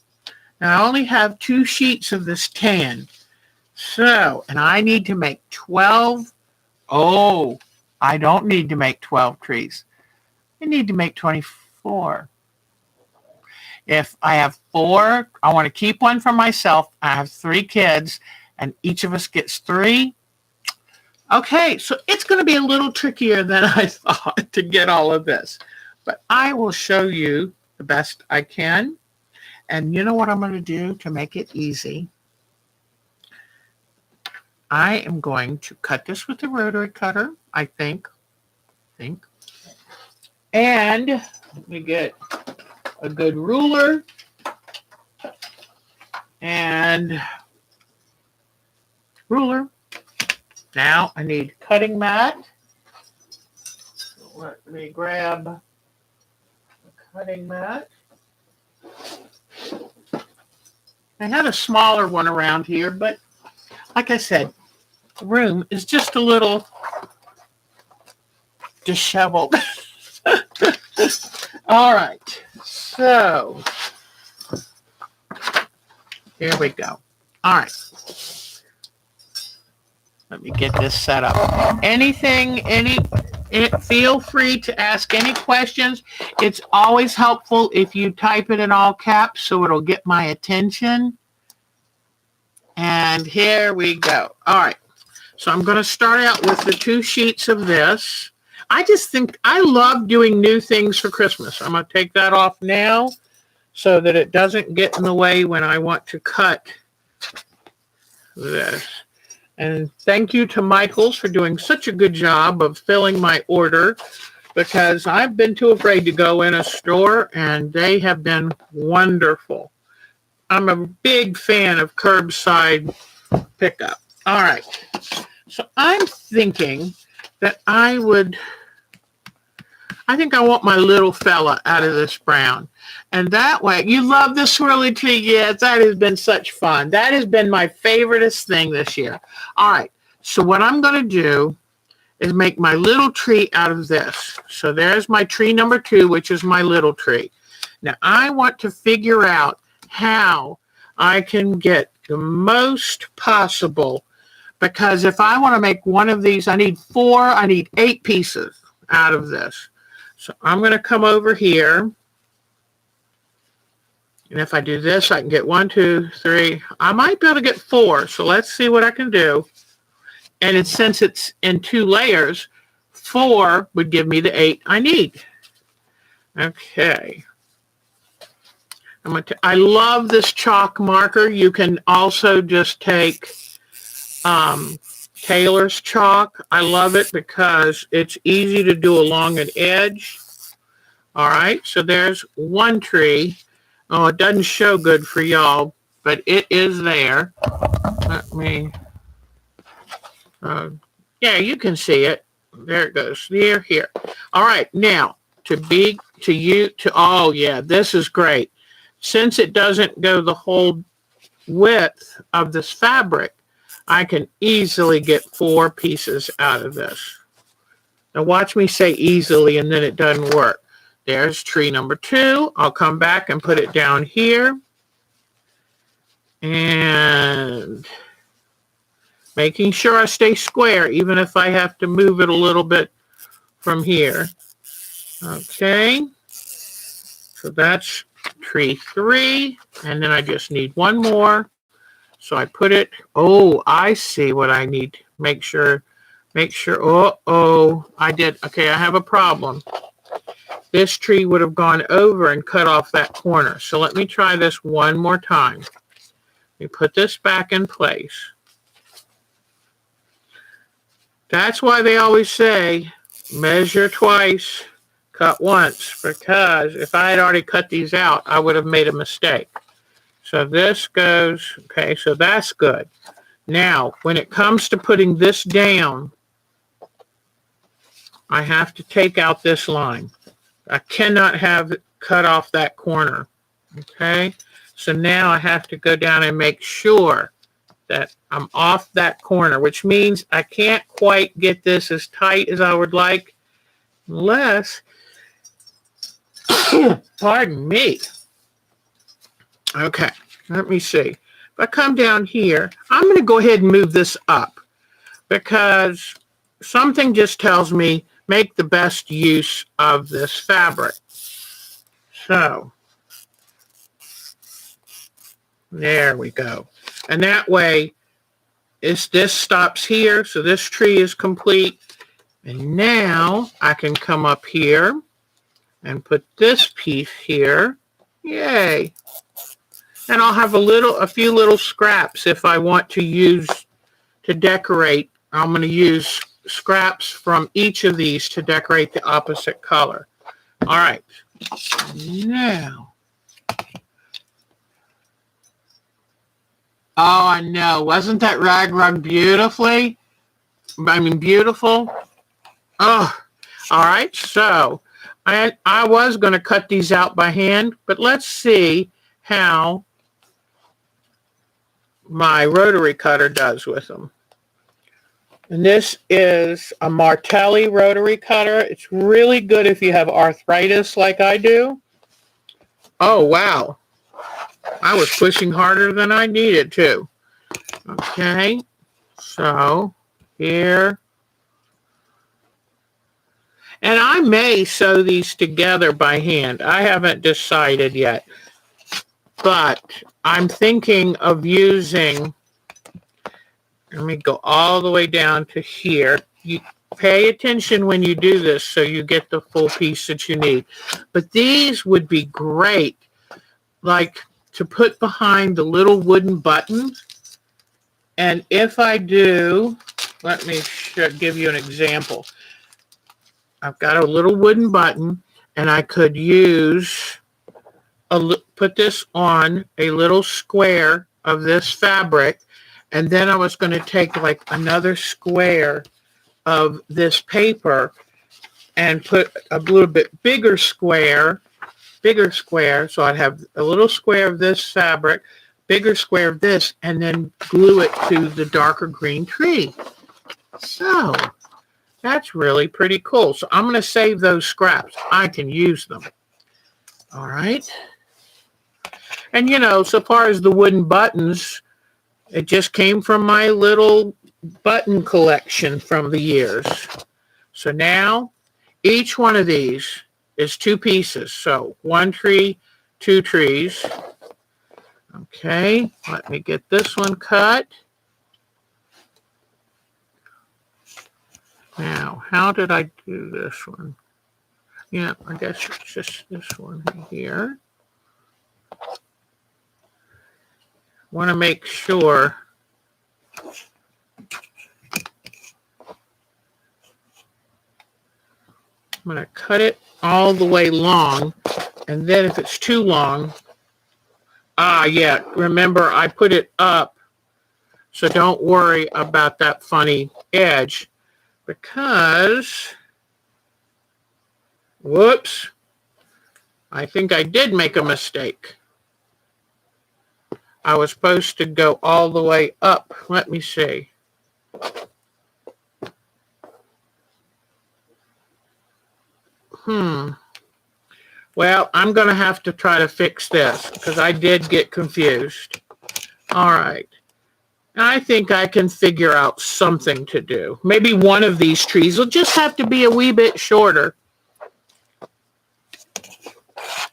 Now I only have 2 sheets of this tan. So, and I need to make 12. Oh, I don't need to make 12 trees. I need to make 24. If I have 4, I want to keep one for myself. I have 3 kids, and each of us gets 3. Okay, so it's going to be a little trickier than I thought to get all of this. But I will show you the best I can. And you know what I'm going to do to make it easy? I am going to cut this with the rotary cutter, I think. And let me get a good ruler and ruler. Now I need cutting mat. So let me grab a cutting mat. I had a smaller one around here, but like I said, the room is just a little disheveled. All right, so here we go. All right. Let me get this set up. Feel free to ask any questions. It's always helpful if you type it in all caps so it'll get my attention. And here we go. All right. So I'm going to start out with the 2 sheets of this. I just think I love doing new things for Christmas. I'm going to take that off now so that it doesn't get in the way when I want to cut this. And thank you to Michaels for doing such a good job of filling my order because I've been too afraid to go in a store and they have been wonderful. I'm a big fan of curbside pickup. All right. So I'm thinking that I want my little fella out of this brown. And that way, you love the swirly tree. Yes, that has been such fun. That has been my favoriteest thing this year. All right, so what I'm going to do is make my little tree out of this. So there's my tree number 2, which is my little tree. Now, I want to figure out how I can get the most possible, because if I want to make one of these, I need 8 pieces out of this. So I'm going to come over here. And if I do this, I can get 1, 2, 3. I might be able to get 4. So let's see what I can do. And since it's in 2 layers, 4 would give me the 8 I need. Okay. I love this chalk marker. You can also just take Taylor's chalk. I love it because it's easy to do along an edge. All right, so there's one tree. Oh, it doesn't show good for y'all, but it is there. Let me, yeah, you can see it. There it goes. Here. All right, now oh yeah, this is great. Since it doesn't go the whole width of this fabric, I can easily get 4 pieces out of this. Now watch me say easily and then it doesn't work. There's tree number 2. I'll come back and put it down here. And making sure I stay square, even if I have to move it a little bit from here. Okay. So that's tree 3. And then I just need 1 more. So I put it, oh, I see what I need. Make sure, I did, okay, I have a problem. This tree would have gone over and cut off that corner. So let me try this one more time. Let me put this back in place. That's why they always say, measure twice, cut once, because if I had already cut these out, I would have made a mistake. So this goes, okay, so that's good. Now, when it comes to putting this down, I have to take out this line. I cannot have it cut off that corner, okay? So now I have to go down and make sure that I'm off that corner, which means I can't quite get this as tight as I would like, unless, pardon me. Okay, let me see. If I come down here, I'm going to go ahead and move this up because something just tells me make the best use of this fabric. So, there we go. And that way, this stops here, so this tree is complete. And now I can come up here and put this piece here. Yay. And I'll have a few little scraps if I want to use to decorate. I'm going to use scraps from each of these to decorate the opposite color. All right. Now. Oh, I know. Wasn't that rag rug beautiful? Oh, all right. So I was going to cut these out by hand, but let's see how my rotary cutter does with them. And this is a Martelli rotary cutter. It's really good if you have arthritis like I do. Oh, wow. I was pushing harder than I needed to. Okay, so here. And I may sew these together by hand. I haven't decided yet. But I'm thinking of using, let me go all the way down to here. You pay attention when you do this so you get the full piece that you need. But these would be great, like to put behind the little wooden buttons. And if I do, let me give you an example. I've got a little wooden button, and I could use, put this on a little square of this fabric, and then I was going to take like another square of this paper and put a little bit bigger square, so I'd have a little square of this fabric, bigger square of this, and then glue it to the darker green tree. So that's really pretty cool. So I'm going to save those scraps. I can use them. All right. And, you know, so far as the wooden buttons, it just came from my little button collection from the years. So now each one of these is 2 pieces. So 1 tree, 2 trees. Okay, let me get this one cut. Now, how did I do this one? Yeah, I guess it's just this one here. Want to make sure I'm going to cut it all the way long, and then if it's too long, yeah, remember I put it up, so don't worry about that funny edge, because, whoops, I think I did make a mistake. I was supposed to go all the way up. Let me see. Well, I'm going to have to try to fix this because I did get confused. All right. I think I can figure out something to do. Maybe one of these trees will just have to be a wee bit shorter.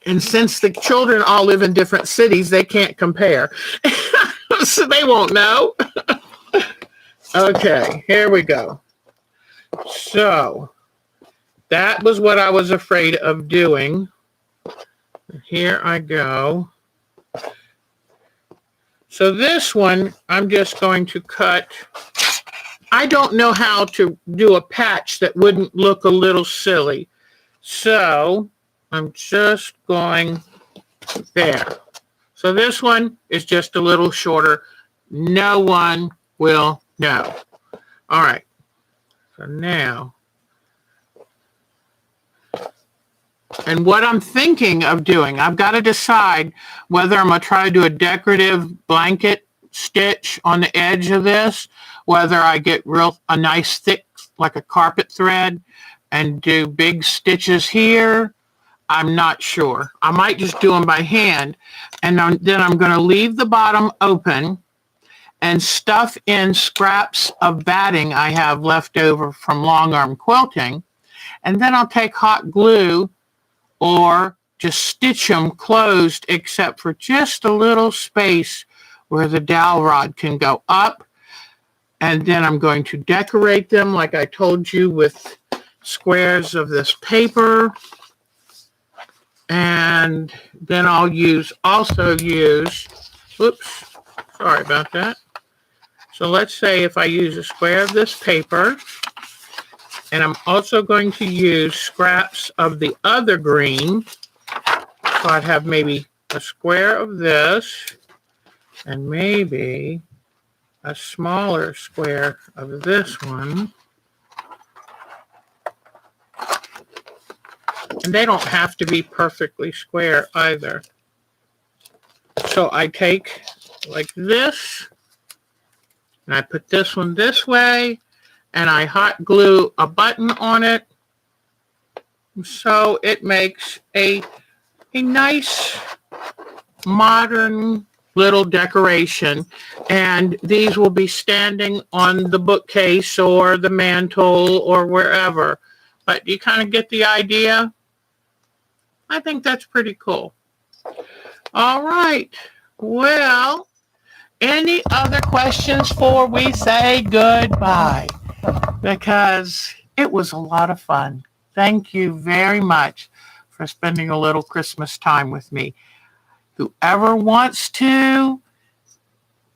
And since the children all live in different cities, they can't compare. So they won't know. Okay, here we go. So that was what I was afraid of doing. Here I go. So this one, I'm just going to cut. I don't know how to do a patch that wouldn't look a little silly. So I'm just going there. So this one is just a little shorter. No one will know. All right. So now, and what I'm thinking of doing, I've got to decide whether I'm going to try to do a decorative blanket stitch on the edge of this, whether I get a nice thick, like a carpet thread, and do big stitches here. I'm not sure. I might just do them by hand, and then I'm going to leave the bottom open and stuff in scraps of batting I have left over from long arm quilting, and then I'll take hot glue or just stitch them closed except for just a little space where the dowel rod can go up, and then I'm going to decorate them like I told you with squares of this paper. And then I'll also use, oops, sorry about that. So let's say if I use a square of this paper, and I'm also going to use scraps of the other green. So I'd have maybe a square of this, and maybe a smaller square of this one. And they don't have to be perfectly square either. So I take like this, and I put this one this way, and I hot glue a button on it. So it makes a nice modern little decoration. And these will be standing on the bookcase or the mantle or wherever. But you kind of get the idea? I think that's pretty cool. All right. Well, any other questions before we say goodbye? Because it was a lot of fun. Thank you very much for spending a little Christmas time with me. Whoever wants to,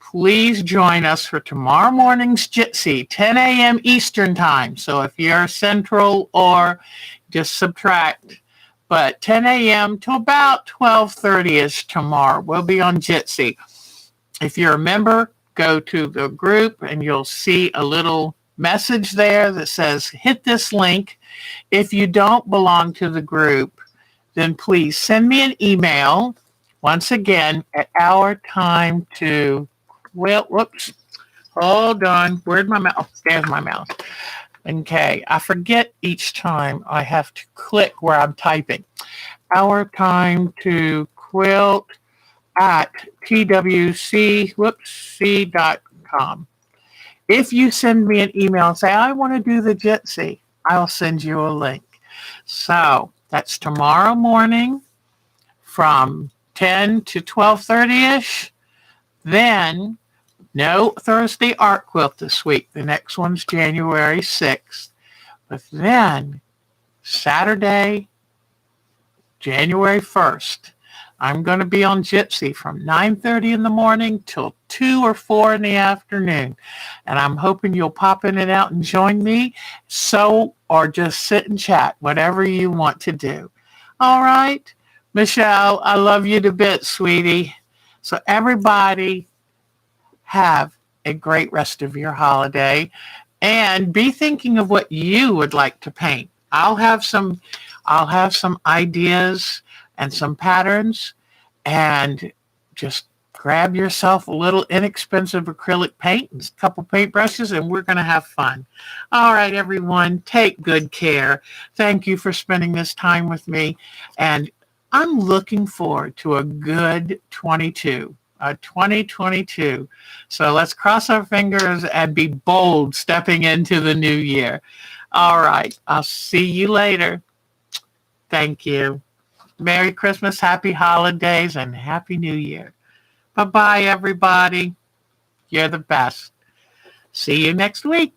please join us for tomorrow morning's Jitsi, 10 a.m. Eastern time. So if you're Central, or just subtract. But 10 a.m. to about 12:30 is tomorrow. We'll be on Jitsi. If you're a member, go to the group and you'll see a little message there that says, hit this link. If you don't belong to the group, then please send me an email, once again, at our time to, well, whoops, hold on. Where's my mouse? There's my mouse. Okay, I forget each time I have to click where I'm typing. Our time to quilt at twc.com. If you send me an email and say, I want to do the Jitsi, I'll send you a link. So that's tomorrow morning from 10 to 12:30-ish. Then, no Thursday art quilt this week. The next one's January 6th. But then, Saturday, January 1st, I'm going to be on Jitsi from 9:30 in the morning till 2 or 4 in the afternoon. And I'm hoping you'll pop in and out and join me. So, or just sit and chat, whatever you want to do. All right. Michelle, I love you to bits, sweetie. So everybody have a great rest of your holiday and be thinking of what you would like to paint. I'll have some ideas and some patterns, and just grab yourself a little inexpensive acrylic paint and a couple paintbrushes, and we're going to have fun. All right, everyone, take good care. Thank you for spending this time with me, and I'm looking forward to a good 2022. So let's cross our fingers and be bold stepping into the new year. All right, I'll see you later. Thank you. Merry Christmas, Happy Holidays, and Happy New Year. Bye-bye, everybody. You're the best. See you next week.